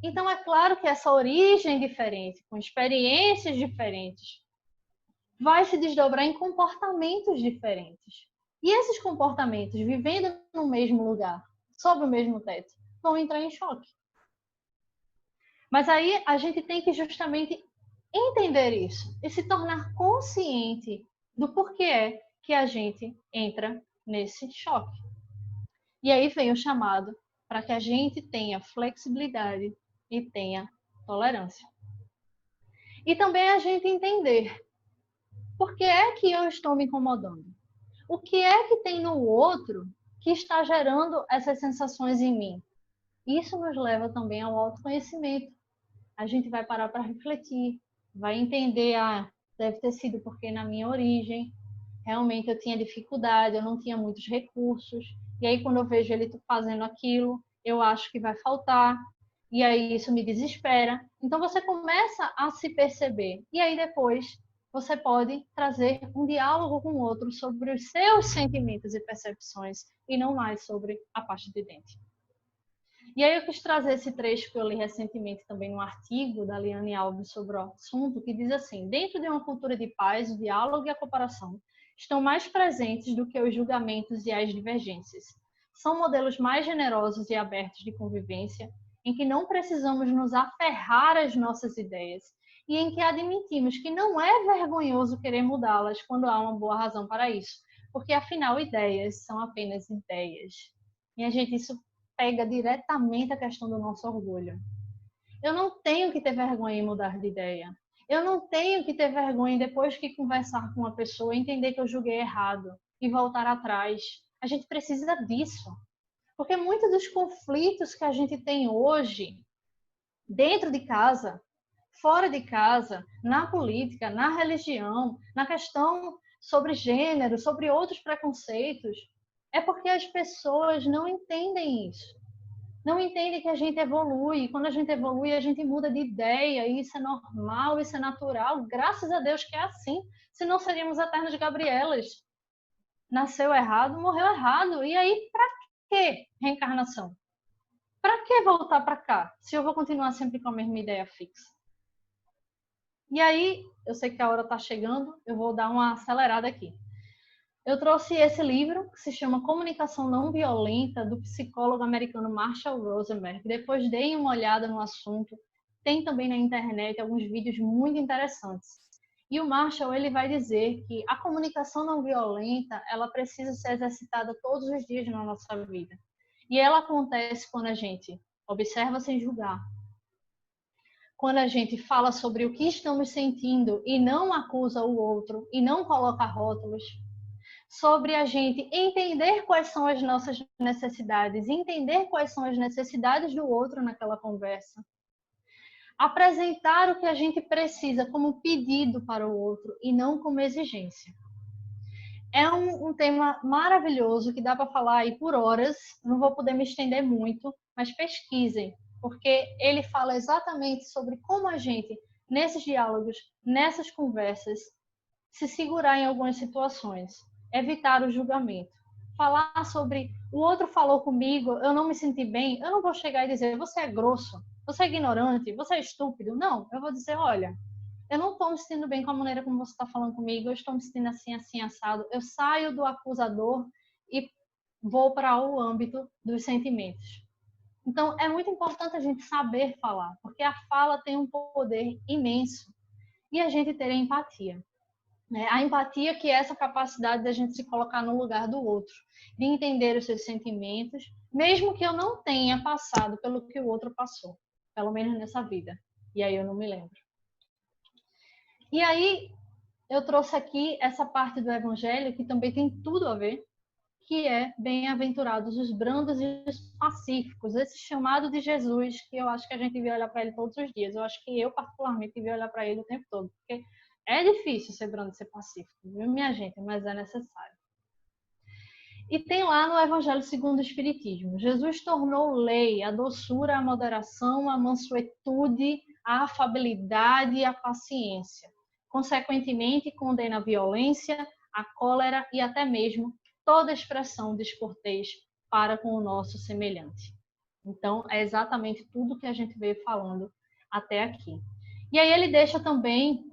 Então é claro que essa origem diferente, com experiências diferentes, vai se desdobrar em comportamentos diferentes. E esses comportamentos, vivendo no mesmo lugar, sob o mesmo teto, vão entrar em choque. Mas aí a gente tem que justamente entender isso e se tornar consciente do porquê é que a gente entra nesse choque. E aí vem o chamado para que a gente tenha flexibilidade e tenha tolerância. E também a gente entender por que é que eu estou me incomodando. O que é que tem no outro que está gerando essas sensações em mim? Isso nos leva também ao autoconhecimento. A gente vai parar para refletir, vai entender, deve ter sido porque na minha origem, realmente eu tinha dificuldade, eu não tinha muitos recursos, e aí quando eu vejo ele fazendo aquilo, eu acho que vai faltar. E aí isso me desespera. Então você começa a se perceber. E aí depois você pode trazer um diálogo com o outro sobre os seus sentimentos e percepções e não mais sobre a parte de dentro. E aí eu quis trazer esse trecho que eu li recentemente também num artigo da Liane Alves sobre o assunto, que diz assim: dentro de uma cultura de paz, o diálogo e a cooperação estão mais presentes do que os julgamentos e as divergências. São modelos mais generosos e abertos de convivência, em que não precisamos nos aferrar às nossas ideias e em que admitimos que não é vergonhoso querer mudá-las quando há uma boa razão para isso, porque afinal ideias são apenas ideias. Minha gente, isso pega diretamente a questão do nosso orgulho. Eu não tenho que ter vergonha em mudar de ideia. Eu não tenho que ter vergonha depois que conversar com uma pessoa, entender que eu julguei errado e voltar atrás. A gente precisa disso. Porque muitos dos conflitos que a gente tem hoje, dentro de casa, fora de casa, na política, na religião, na questão sobre gênero, sobre outros preconceitos, é porque as pessoas não entendem isso. Não entendem que a gente evolui. E quando a gente evolui, a gente muda de ideia. E isso é normal, isso é natural. Graças a Deus que é assim. Senão seríamos eternas Gabrielas. Nasceu errado, morreu errado. E aí, para que reencarnação? Para que voltar para cá? Se eu vou continuar sempre com a mesma ideia fixa. E aí, eu sei que a hora está chegando, eu vou dar uma acelerada aqui. Eu trouxe esse livro, que se chama Comunicação Não Violenta, do psicólogo americano Marshall Rosenberg. Depois deem uma olhada no assunto. Tem também na internet alguns vídeos muito interessantes. E o Marshall ele vai dizer que a comunicação não violenta ela precisa ser exercitada todos os dias na nossa vida. E ela acontece quando a gente observa sem julgar, quando a gente fala sobre o que estamos sentindo e não acusa o outro e não coloca rótulos, sobre a gente entender quais são as nossas necessidades, entender quais são as necessidades do outro naquela conversa, apresentar o que a gente precisa como pedido para o outro e não como exigência. É um tema maravilhoso que dá para falar aí por horas, não vou poder me estender muito, mas pesquisem, porque ele fala exatamente sobre como a gente, nesses diálogos, nessas conversas, se segurar em algumas situações, evitar o julgamento. Falar sobre o outro falou comigo, eu não me senti bem, eu não vou chegar e dizer você é grosso, você é ignorante, você é estúpido. Não, eu vou dizer, olha, eu não estou me sentindo bem com a maneira como você está falando comigo, eu estou me sentindo assim, assim, assado. Eu saio do acusador e vou para o âmbito dos sentimentos. Então, é muito importante a gente saber falar, porque a fala tem um poder imenso e a gente ter empatia. A empatia que é essa capacidade da gente se colocar no lugar do outro, de entender os seus sentimentos, mesmo que eu não tenha passado pelo que o outro passou, pelo menos nessa vida. E aí eu não me lembro. E aí eu trouxe aqui essa parte do evangelho que também tem tudo a ver, que é bem-aventurados os brandos e os pacíficos, esse chamado de Jesus, que eu acho que a gente devia olhar para ele todos os dias. Eu acho que eu, particularmente, devia olhar para ele o tempo todo, porque é difícil ser brando e ser pacífico, viu, minha gente? Mas é necessário. E tem lá no Evangelho segundo o Espiritismo, Jesus tornou lei a doçura, a moderação, a mansuetude, a afabilidade e a paciência. Consequentemente, condena a violência, a cólera e até mesmo toda expressão descortês para com o nosso semelhante. Então, é exatamente tudo que a gente veio falando até aqui. E aí ele deixa também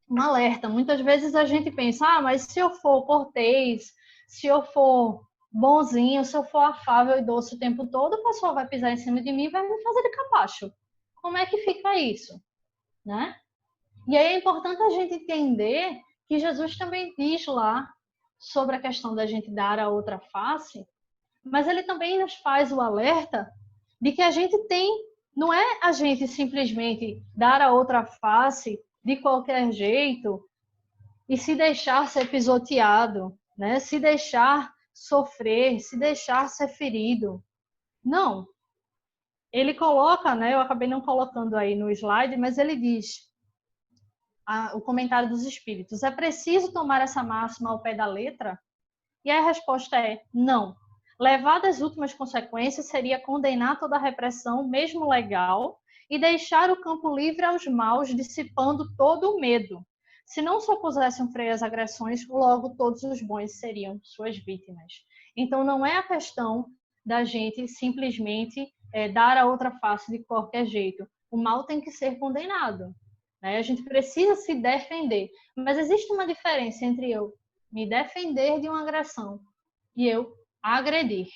um alerta. Muitas vezes a gente pensa, mas se eu for cortês, se eu for bonzinho, se eu for afável e doce o tempo todo, o pessoal vai pisar em cima de mim e vai me fazer de capacho. Como é que fica isso? Né? E aí é importante a gente entender que Jesus também diz lá sobre a questão da gente dar a outra face, mas ele também nos faz o alerta de que a gente tem, não é a gente simplesmente dar a outra face de qualquer jeito e se deixar ser pisoteado, né? Se deixar sofrer, se deixar ser ferido. Não. Ele coloca, né? Eu acabei não colocando aí no slide, mas ele diz, o comentário dos espíritos, é preciso tomar essa máxima ao pé da letra? E a resposta é não. Levado às últimas consequências, seria condenar toda a repressão, mesmo legal, e deixar o campo livre aos maus, dissipando todo o medo. Se não se opusesse um freio às agressões, logo todos os bons seriam suas vítimas. Então, não é a questão da gente simplesmente dar a outra face de qualquer jeito. O mal tem que ser condenado, né? A gente precisa se defender. Mas existe uma diferença entre eu me defender de uma agressão e eu agredir.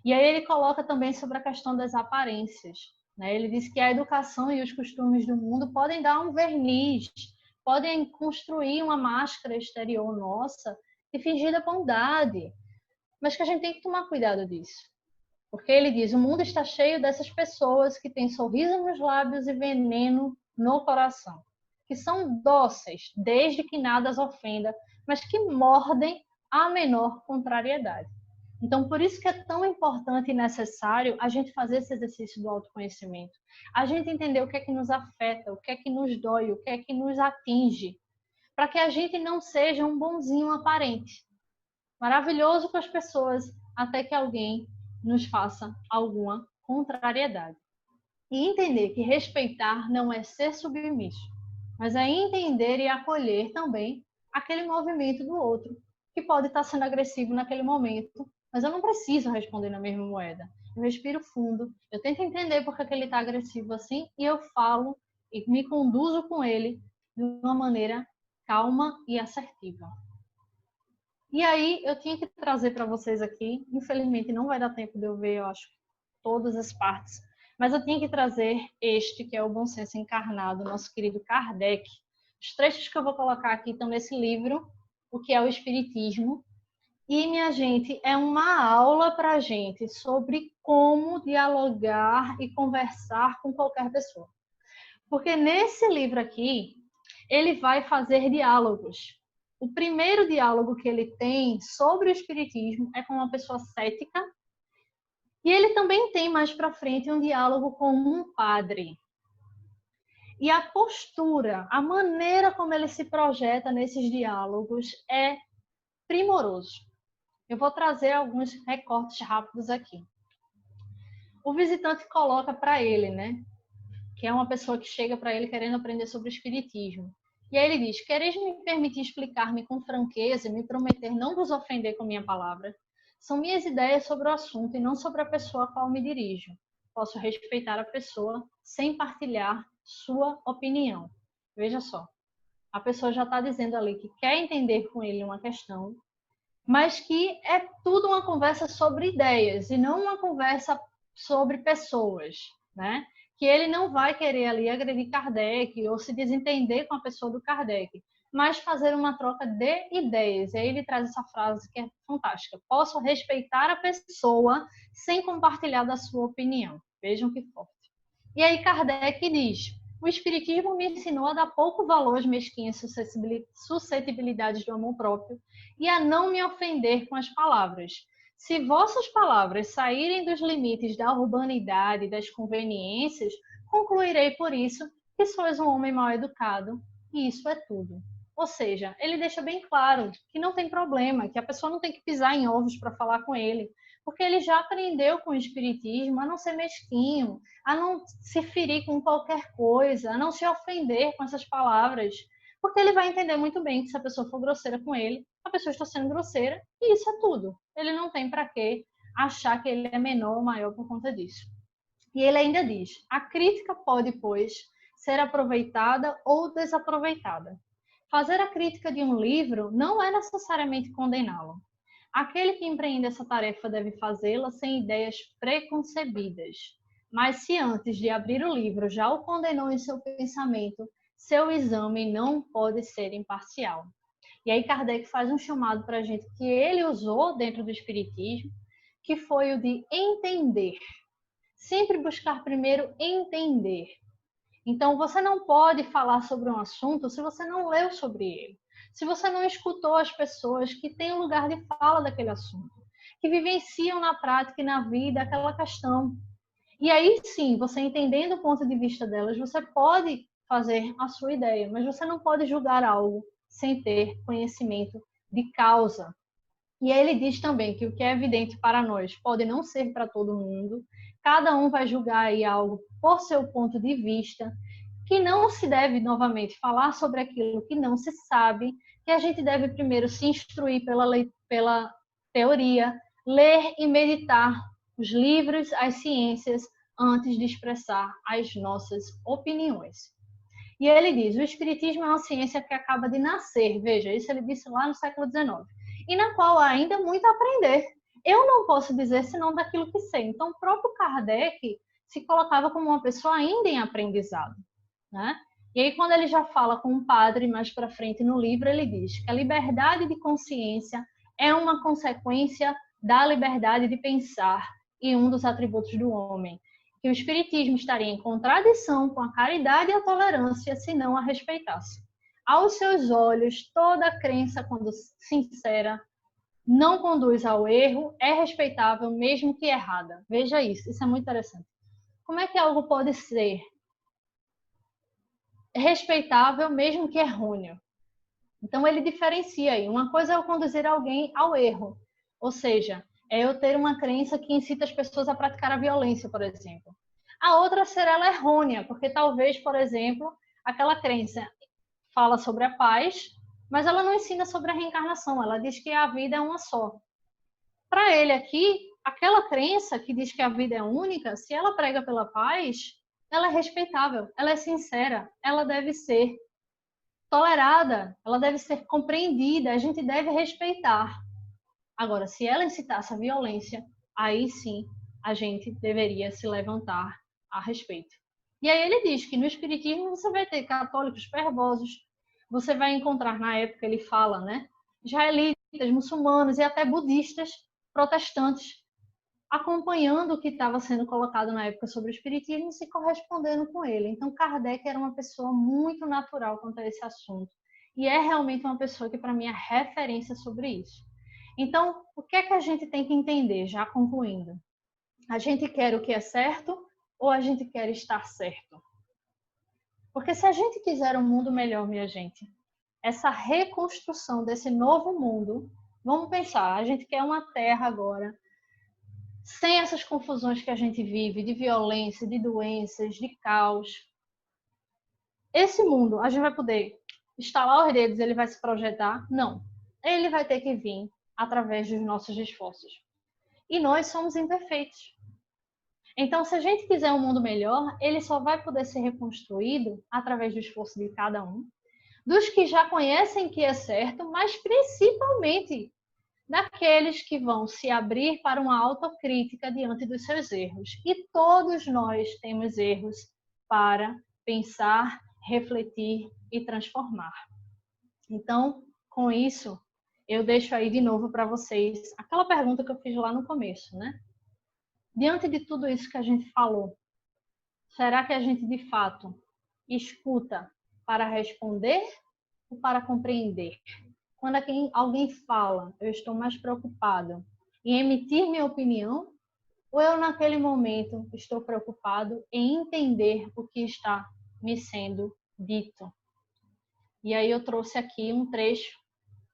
E aí ele coloca também sobre a questão das aparências, né? Ele diz que a educação e os costumes do mundo podem dar um verniz, podem construir uma máscara exterior nossa de fingida bondade, mas que a gente tem que tomar cuidado disso. Porque ele diz, o mundo está cheio dessas pessoas que têm sorriso nos lábios e veneno no coração, que são dóceis, desde que nada as ofenda, mas que mordem a menor contrariedade. Então, por isso que é tão importante e necessário a gente fazer esse exercício do autoconhecimento. A gente entender o que é que nos afeta, o que é que nos dói, o que é que nos atinge, para que a gente não seja um bonzinho aparente, maravilhoso com as pessoas, até que alguém nos faça alguma contrariedade. E entender que respeitar não é ser submisso, mas é entender e acolher também aquele movimento do outro, que pode estar sendo agressivo naquele momento, mas eu não preciso responder na mesma moeda. Eu respiro fundo, eu tento entender por que ele está agressivo assim e eu falo e me conduzo com ele de uma maneira calma e assertiva. E aí eu tinha que trazer para vocês aqui, infelizmente não vai dar tempo de eu ver, eu acho, todas as partes, mas eu tinha que trazer este, que é o Bom Senso Encarnado, nosso querido Kardec. Os trechos que eu vou colocar aqui estão nesse livro, O que é o Espiritismo. E, minha gente, é uma aula para a gente sobre como dialogar e conversar com qualquer pessoa. Porque nesse livro aqui, ele vai fazer diálogos. O primeiro diálogo que ele tem sobre o espiritismo é com uma pessoa cética, e ele também tem mais para frente um diálogo com um padre. E a postura, a maneira como ele se projeta nesses diálogos é primoroso. Eu vou trazer alguns recortes rápidos aqui. O visitante coloca para ele, né, que é uma pessoa que chega para ele querendo aprender sobre o espiritismo. E aí ele diz: quereis me permitir explicar-me com franqueza e me prometer não vos ofender com minha palavra? São minhas ideias sobre o assunto e não sobre a pessoa a qual me dirijo. Posso respeitar a pessoa sem partilhar sua opinião. Veja só, a pessoa já está dizendo ali que quer entender com ele uma questão, mas que é tudo uma conversa sobre ideias e não uma conversa sobre pessoas, né? Que ele não vai querer ali agredir Kardec ou se desentender com a pessoa do Kardec, mas fazer uma troca de ideias. E aí ele traz essa frase que é fantástica: posso respeitar a pessoa sem compartilhar da sua opinião. Vejam que forte. E aí Kardec diz: o Espiritismo me ensinou a dar pouco valor às mesquinhas suscetibilidades do amor próprio e a não me ofender com as palavras. Se vossas palavras saírem dos limites da urbanidade e das conveniências, concluirei por isso que sois um homem mal educado, e isso é tudo. Ou seja, ele deixa bem claro que não tem problema, que a pessoa não tem que pisar em ovos para falar com ele, porque ele já aprendeu com o espiritismo a não ser mesquinho, a não se ferir com qualquer coisa, a não se ofender com essas palavras, porque ele vai entender muito bem que se a pessoa for grosseira com ele, a pessoa está sendo grosseira e isso é tudo. Ele não tem para que achar que ele é menor ou maior por conta disso. E ele ainda diz: a crítica pode, pois, ser aproveitada ou desaproveitada. Fazer a crítica de um livro não é necessariamente condená-lo. Aquele que empreende essa tarefa deve fazê-la sem ideias preconcebidas. Mas se antes de abrir o livro já o condenou em seu pensamento, seu exame não pode ser imparcial. E aí Kardec faz um chamado para a gente que ele usou dentro do Espiritismo, que foi o de entender. Sempre buscar primeiro entender. Então, você não pode falar sobre um assunto se você não leu sobre ele. Se você não escutou as pessoas que têm um lugar de fala daquele assunto, que vivenciam na prática e na vida aquela questão. E aí sim, você entendendo o ponto de vista delas, você pode fazer a sua ideia, mas você não pode julgar algo sem ter conhecimento de causa. E aí ele diz também que o que é evidente para nós pode não ser para todo mundo, cada um vai julgar aí algo por seu ponto de vista, que não se deve, novamente, falar sobre aquilo que não se sabe, que a gente deve primeiro se instruir pela teoria, ler e meditar os livros, as ciências, antes de expressar as nossas opiniões. E ele diz, o Espiritismo é uma ciência que acaba de nascer, veja, isso ele disse lá no século XIX, e na qual há ainda muito a aprender. Eu não posso dizer senão daquilo que sei. Então, o próprio Kardec se colocava como uma pessoa ainda em aprendizado, né? E aí, quando ele já fala com um padre mais para frente no livro, ele diz que a liberdade de consciência é uma consequência da liberdade de pensar e um dos atributos do homem. Que o Espiritismo estaria em contradição com a caridade e a tolerância se não a respeitasse. Aos seus olhos, toda crença, quando sincera, não conduz ao erro, é respeitável, mesmo que errada. Veja isso é muito interessante. Como é que algo pode ser respeitável, mesmo que errôneo? Então, ele diferencia aí. Uma coisa é eu conduzir alguém ao erro, ou seja, é eu ter uma crença que incita as pessoas a praticar a violência, por exemplo. A outra será ela errônea, porque talvez, por exemplo, aquela crença fala sobre a paz, mas ela não ensina sobre a reencarnação, ela diz que a vida é uma só. Para ele aqui, aquela crença que diz que a vida é única, se ela prega pela paz, ela é respeitável, ela é sincera, ela deve ser tolerada, ela deve ser compreendida, a gente deve respeitar. Agora, se ela incitasse a violência, aí sim a gente deveria se levantar a respeito. E aí ele diz que no Espiritismo você vai ter católicos fervorosos, você vai encontrar, na época ele fala, né, israelitas, muçulmanos e até budistas, protestantes, acompanhando o que estava sendo colocado na época sobre o Espiritismo e se correspondendo com ele. Então, Kardec era uma pessoa muito natural quanto a esse assunto. E é realmente uma pessoa que, para mim, é referência sobre isso. Então, o que é que a gente tem que entender, já concluindo? A gente quer o que é certo ou a gente quer estar certo? Porque se a gente quiser um mundo melhor, minha gente, essa reconstrução desse novo mundo, vamos pensar, a gente quer uma terra agora sem essas confusões que a gente vive, de violência, de doenças, de caos. Esse mundo, a gente vai poder estalar os dedos, ele vai se projetar? Não. Ele vai ter que vir através dos nossos esforços. E nós somos imperfeitos. Então, se a gente quiser um mundo melhor, ele só vai poder ser reconstruído através do esforço de cada um, dos que já conhecem que é certo, mas principalmente daqueles que vão se abrir para uma autocrítica diante dos seus erros. E todos nós temos erros para pensar, refletir e transformar. Então, com isso, eu deixo aí de novo para vocês aquela pergunta que eu fiz lá no começo, né? Diante de tudo isso que a gente falou, será que a gente de fato escuta para responder ou para compreender? Quando alguém fala, eu estou mais preocupado em emitir minha opinião ou eu, naquele momento, estou preocupado em entender o que está me sendo dito? E aí eu trouxe aqui um trecho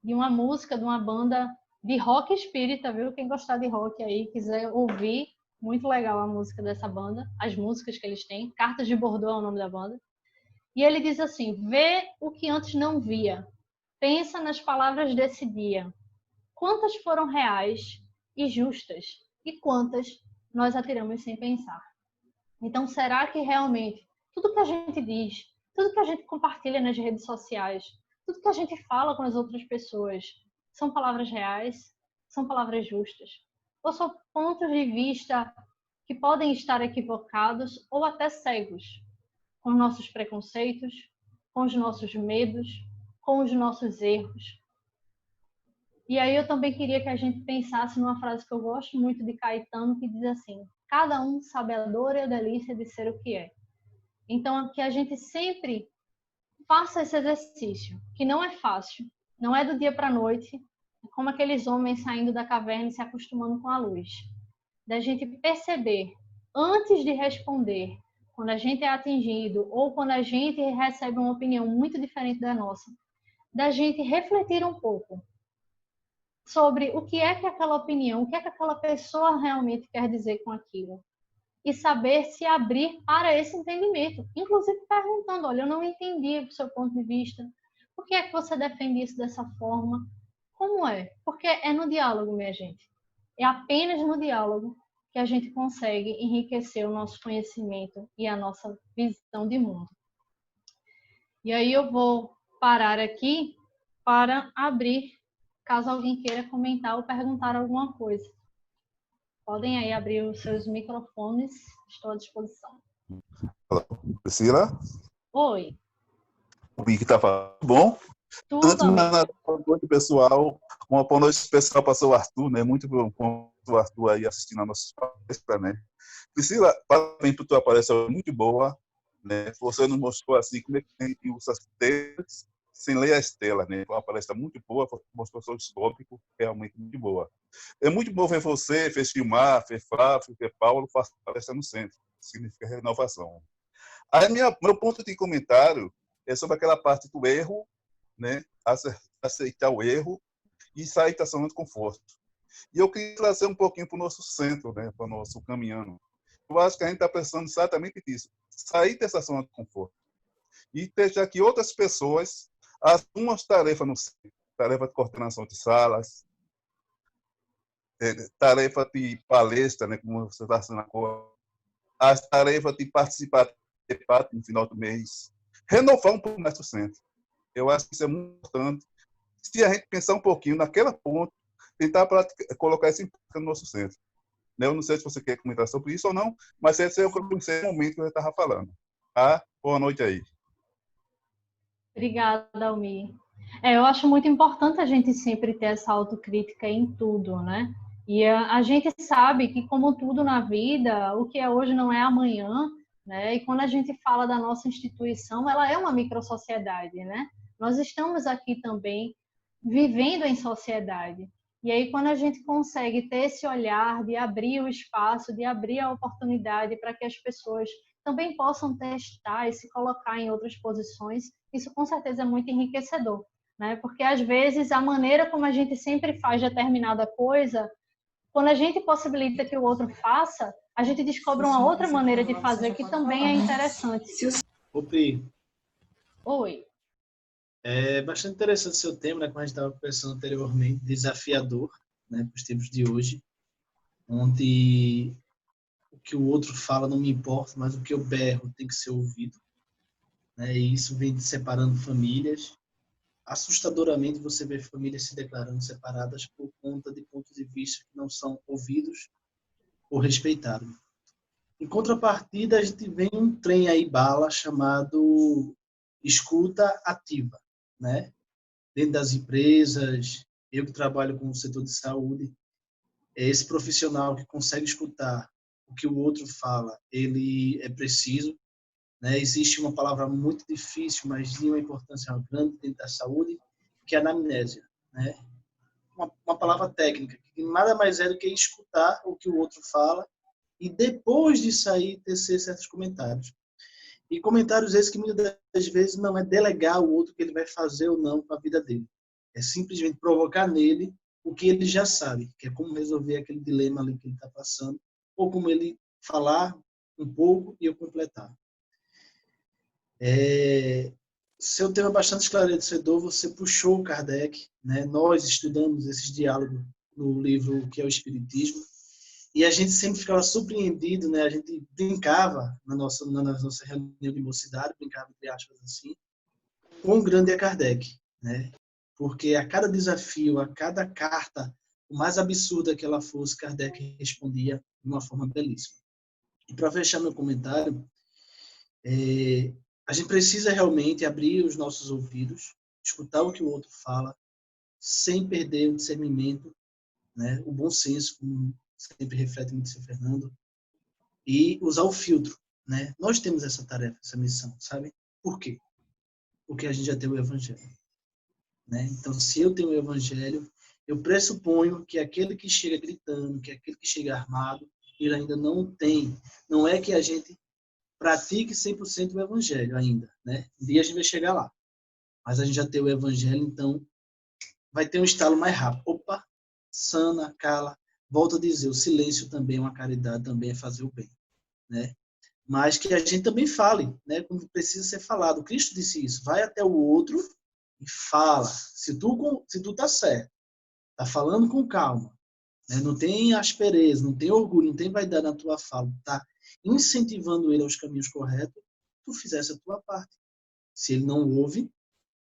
de uma música de uma banda de rock espírita, viu? Quem gostar de rock aí, quiser ouvir, muito legal a música dessa banda, as músicas que eles têm. Cartas de Bordeaux é o nome da banda. E ele diz assim, vê o que antes não via. Pensa nas palavras desse dia. Quantas foram reais e justas? E quantas nós atiramos sem pensar? Então, será que realmente tudo que a gente diz, tudo que a gente compartilha nas redes sociais, tudo que a gente fala com as outras pessoas, são palavras reais? São palavras justas? Ou são pontos de vista que podem estar equivocados ou até cegos com os nossos preconceitos, com os nossos medos, com os nossos erros? E aí eu também queria que a gente pensasse numa frase que eu gosto muito de Caetano, que diz assim, cada um sabe a dor e a delícia de ser o que é. Então, que a gente sempre faça esse exercício, que não é fácil, não é do dia para a noite, é como aqueles homens saindo da caverna e se acostumando com a luz. Da gente perceber, antes de responder, quando a gente é atingido ou quando a gente recebe uma opinião muito diferente da nossa, da gente refletir um pouco. sobre o que é que aquela opinião, o que é que aquela pessoa realmente quer dizer com aquilo. E saber se abrir para esse entendimento. Inclusive perguntando, olha, eu não entendi o seu ponto de vista. Por que é que você defende isso dessa forma? Como é? Porque é no diálogo, minha gente. É apenas no diálogo que a gente consegue enriquecer o nosso conhecimento e a nossa visão de mundo. E aí eu vou parar aqui para abrir, caso alguém queira comentar ou perguntar alguma coisa. Podem aí abrir os seus microfones, estou à disposição. Olá, Priscila? Oi, O Mick tá falando. Bom, tudo, antes de amigo? nada, boa noite, pessoal. Uma boa noite especial para o seu Arthur, né? Muito bom o Arthur aí assistindo a nossa palestra, né? Priscila, parabéns por tua palestra, muito boa, né? Você nos mostrou assim como é que tem que usar as telas sem ler a estela, né? Foi uma palestra muito boa, mostrou seus tópicos, realmente muito boa. É muito bom ver você, ver Gilmar, ver Flávio, ver Paulo, fazer palestra no centro. Significa renovação. Aí meu ponto de comentário é sobre aquela parte do erro, né? Aceitar o erro e sair da zona de conforto. E eu queria trazer um pouquinho para o nosso centro, né? Para o nosso caminhando. Eu acho que a gente está pensando exatamente nisso, sair dessa zona de conforto e deixar que outras pessoas assumam as tarefas no centro, tarefa de coordenação de salas, tarefa de palestra, né? Como você está fazendo agora, as tarefas de participar de debate no final do mês, renovar um pouco mais o centro. Eu acho que isso é muito importante. Se a gente pensar um pouquinho naquela ponta, tentar colocar isso em prática no nosso centro. Eu não sei se você quer comentar sobre isso ou não, mas esse é o momento que eu estava falando. Tá? Boa noite aí. Obrigada, Almir. Eu acho muito importante a gente sempre ter essa autocrítica em tudo, né? E a gente sabe que, como tudo na vida, o que é hoje não é amanhã, né? E quando a gente fala da nossa instituição, ela é uma microsociedade, né? Nós estamos aqui também vivendo em sociedade. E aí, quando a gente consegue ter esse olhar de abrir o espaço, de abrir a oportunidade para que as pessoas também possam testar e se colocar em outras posições, isso com certeza é muito enriquecedor, né? Porque às vezes a maneira como a gente sempre faz determinada coisa, quando a gente possibilita que o outro faça, a gente descobre uma outra maneira de fazer que também é interessante. Opi, Oi. é bastante interessante o seu tema, né, como a gente estava conversando anteriormente, desafiador, né, para os tempos de hoje, onde o que o outro fala não me importa, mas o que eu berro tem que ser ouvido, né, e isso vem separando famílias. Assustadoramente você vê famílias se declarando separadas por conta de pontos de vista que não são ouvidos ou respeitados. Em contrapartida, a gente vê um trem aí bala chamado escuta ativa, né? Dentro das empresas, eu que trabalho com o setor de saúde, é esse profissional que consegue escutar o que o outro fala, ele é preciso, né? Existe uma palavra muito difícil, mas de uma importância grande dentro da saúde, que é a anamnésia, né? Uma palavra técnica, que nada mais é do que escutar o que o outro fala e depois de sair tecer certos comentários. E comentários esses que muitas das vezes não é delegar ao outro o que ele vai fazer ou não com a vida dele. É simplesmente provocar nele o que ele já sabe, que é como resolver aquele dilema ali que ele está passando, ou como ele falar um pouco e eu completar. Seu tema é bastante esclarecedor, você puxou o Kardec, né? Nós estudamos esses diálogos no livro que é o Espiritismo, e a gente sempre ficava surpreendido, né? A gente brincava na nossa reunião de mocidade, brincava entre aspas assim, com o grande Kardec, né? Porque a cada desafio, a cada carta, o mais absurda que ela fosse, Kardec respondia de uma forma belíssima. E para fechar meu comentário, a gente precisa realmente abrir os nossos ouvidos, escutar o que o outro fala, sem perder o discernimento, né? O bom senso, como sempre reflete muito o seu Fernando, e usar o filtro, né? Nós temos essa tarefa, essa missão, sabe? Por quê? Porque a gente já tem o Evangelho, né? Então, se eu tenho o Evangelho, eu pressuponho que aquele que chega gritando, que aquele que chega armado, ele ainda não tem. Não é que a gente pratique 100% o Evangelho ainda, né? Um dia a gente vai chegar lá. Mas a gente já tem o Evangelho, então vai ter um estalo mais rápido. Opa, sana, cala. Volto a dizer, o silêncio também é uma caridade, também é fazer o bem, né? Mas que a gente também fale, né? Quando precisa ser falado. Cristo disse isso, vai até o outro e fala. Se tu tá certo, tá falando com calma, né? Não tem aspereza, não tem orgulho, não tem vaidade na tua fala, tá incentivando ele aos caminhos corretos, tu fizesse a tua parte. Se ele não ouve,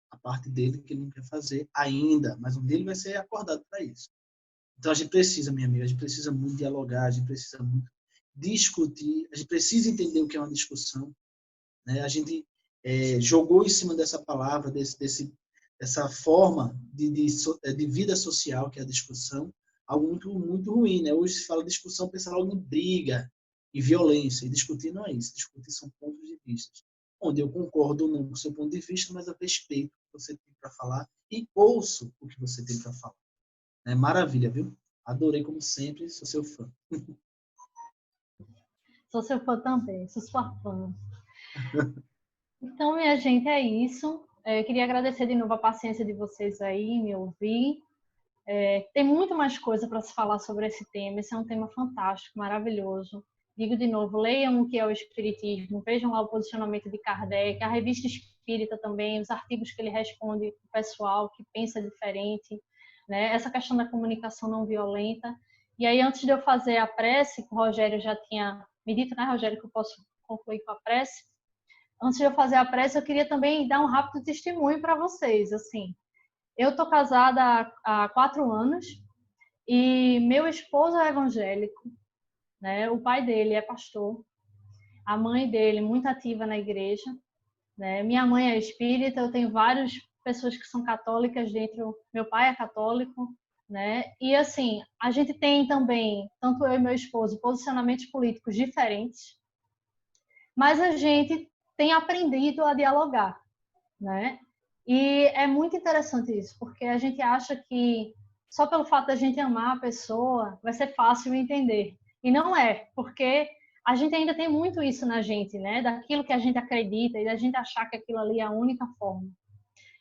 a parte dele que ele não quer fazer ainda, mas um dia ele vai ser acordado para isso. Então a gente precisa, minha amiga, a gente precisa muito dialogar, a gente precisa muito discutir, a gente precisa entender o que é uma discussão, né? A gente jogou em cima dessa palavra, dessa forma de vida social, que é a discussão, algo muito, muito ruim, né? Hoje se fala discussão, pensa logo em briga, em violência, e discutir não é isso, discutir são pontos de vista, onde eu concordo ou não com o seu ponto de vista, mas eu respeito o que você tem para falar e ouço o que você tem para falar. É maravilha, viu? Adorei como sempre, sou seu fã. Sou seu fã também, sou sua fã. Então, minha gente, é isso. Eu queria agradecer de novo a paciência de vocês aí, me ouvir. Tem muito mais coisa para se falar sobre esse tema. Esse é um tema fantástico, maravilhoso. Digo de novo, leiam o que é o Espiritismo, vejam lá o posicionamento de Kardec, a Revista Espírita também, os artigos que ele responde para o pessoal que pensa diferente, né? Essa questão da comunicação não violenta. E aí, antes de eu fazer a prece, que o Rogério já tinha me dito, né, Rogério, que eu posso concluir com a prece. Antes de eu fazer a prece, eu queria também dar um rápido testemunho para vocês. Assim, eu estou casada há 4 anos e meu esposo é evangélico, né? O pai dele é pastor, a mãe dele muito ativa na igreja, né? Minha mãe é espírita, eu tenho várias pessoas que são católicas dentro, meu pai é católico, né? E assim, a gente tem também, tanto eu e meu esposo, posicionamentos políticos diferentes, mas a gente tem aprendido a dialogar, né? E é muito interessante isso, porque a gente acha que só pelo fato da gente amar a pessoa vai ser fácil entender. E não é, porque a gente ainda tem muito isso na gente, né? Daquilo que a gente acredita e da gente achar que aquilo ali é a única forma.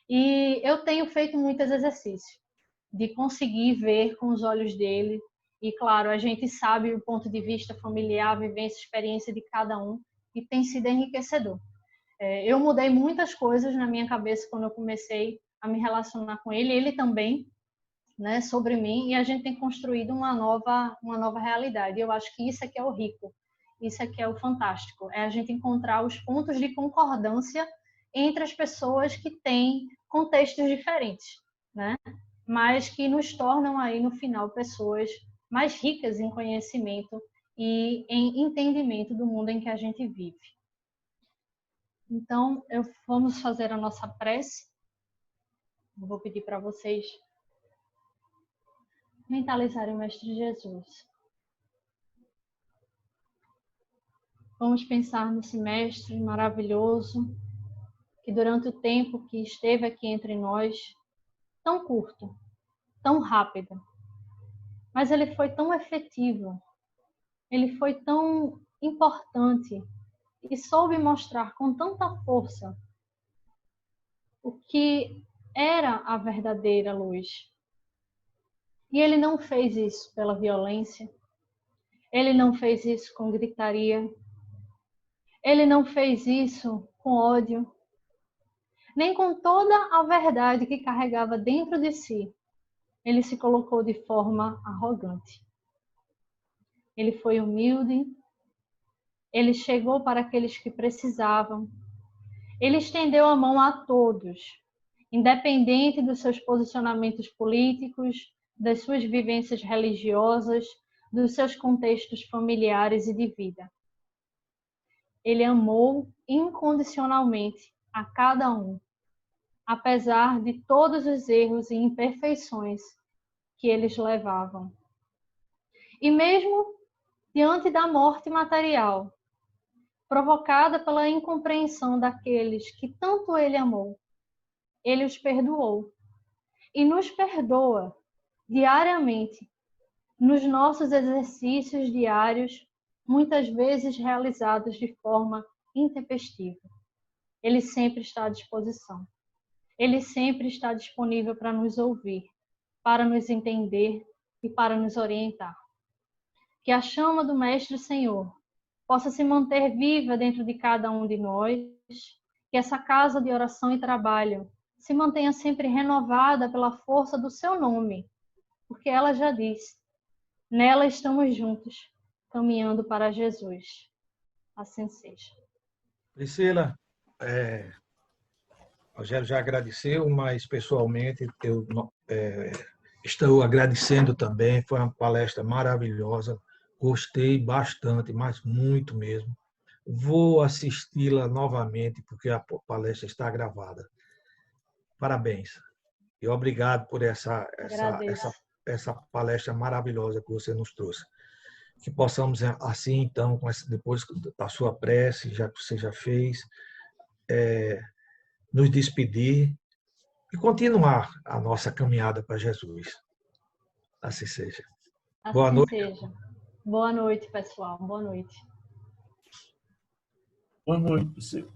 E eu tenho feito muitos exercícios de conseguir ver com os olhos dele. E claro, a gente sabe o ponto de vista familiar, vivência, experiência de cada um, e tem sido enriquecedor. Eu mudei muitas coisas na minha cabeça quando eu comecei a me relacionar com ele, ele também, né, sobre mim, e a gente tem construído uma nova realidade. Eu acho que isso é que é o rico, isso é que é o fantástico, é a gente encontrar os pontos de concordância entre as pessoas que têm contextos diferentes, né, mas que nos tornam aí no final pessoas mais ricas em conhecimento e em entendimento do mundo em que a gente vive. Então, vamos fazer a nossa prece. Eu vou pedir para vocês mentalizarem o Mestre Jesus. Vamos pensar nesse Mestre maravilhoso, que durante o tempo que esteve aqui entre nós, tão curto, tão rápido, mas ele foi tão efetivo, ele foi tão importante e soube mostrar com tanta força o que era a verdadeira luz. E ele não fez isso pela violência, ele não fez isso com gritaria, ele não fez isso com ódio, nem com toda a verdade que carregava dentro de si. Ele se colocou de forma arrogante. Ele foi humilde, ele chegou para aqueles que precisavam, ele estendeu a mão a todos, independente dos seus posicionamentos políticos, das suas vivências religiosas, dos seus contextos familiares e de vida. Ele amou incondicionalmente a cada um, apesar de todos os erros e imperfeições que eles levavam. E mesmo diante da morte material, provocada pela incompreensão daqueles que tanto ele amou, ele os perdoou e nos perdoa diariamente nos nossos exercícios diários, muitas vezes realizados de forma intempestiva. Ele sempre está à disposição. Ele sempre está disponível para nos ouvir, para nos entender, e para nos orientar. Que a chama do Mestre Senhor possa se manter viva dentro de cada um de nós, que essa casa de oração e trabalho se mantenha sempre renovada pela força do seu nome, porque ela já diz, nela estamos juntos, caminhando para Jesus. Assim seja. Priscila, Rogério já agradeceu, mas pessoalmente eu estou agradecendo também. Foi uma palestra maravilhosa, gostei bastante, mas muito mesmo. Vou assisti-la novamente, porque a palestra está gravada. Parabéns. E obrigado por Agradeço. essa palestra maravilhosa que você nos trouxe. Que possamos, assim, então, depois da sua prece, já que você já fez, nos despedir e continuar a nossa caminhada para Jesus. Assim seja. Boa Assim noite. seja. Boa noite, pessoal. Boa noite. Boa noite, Priscila.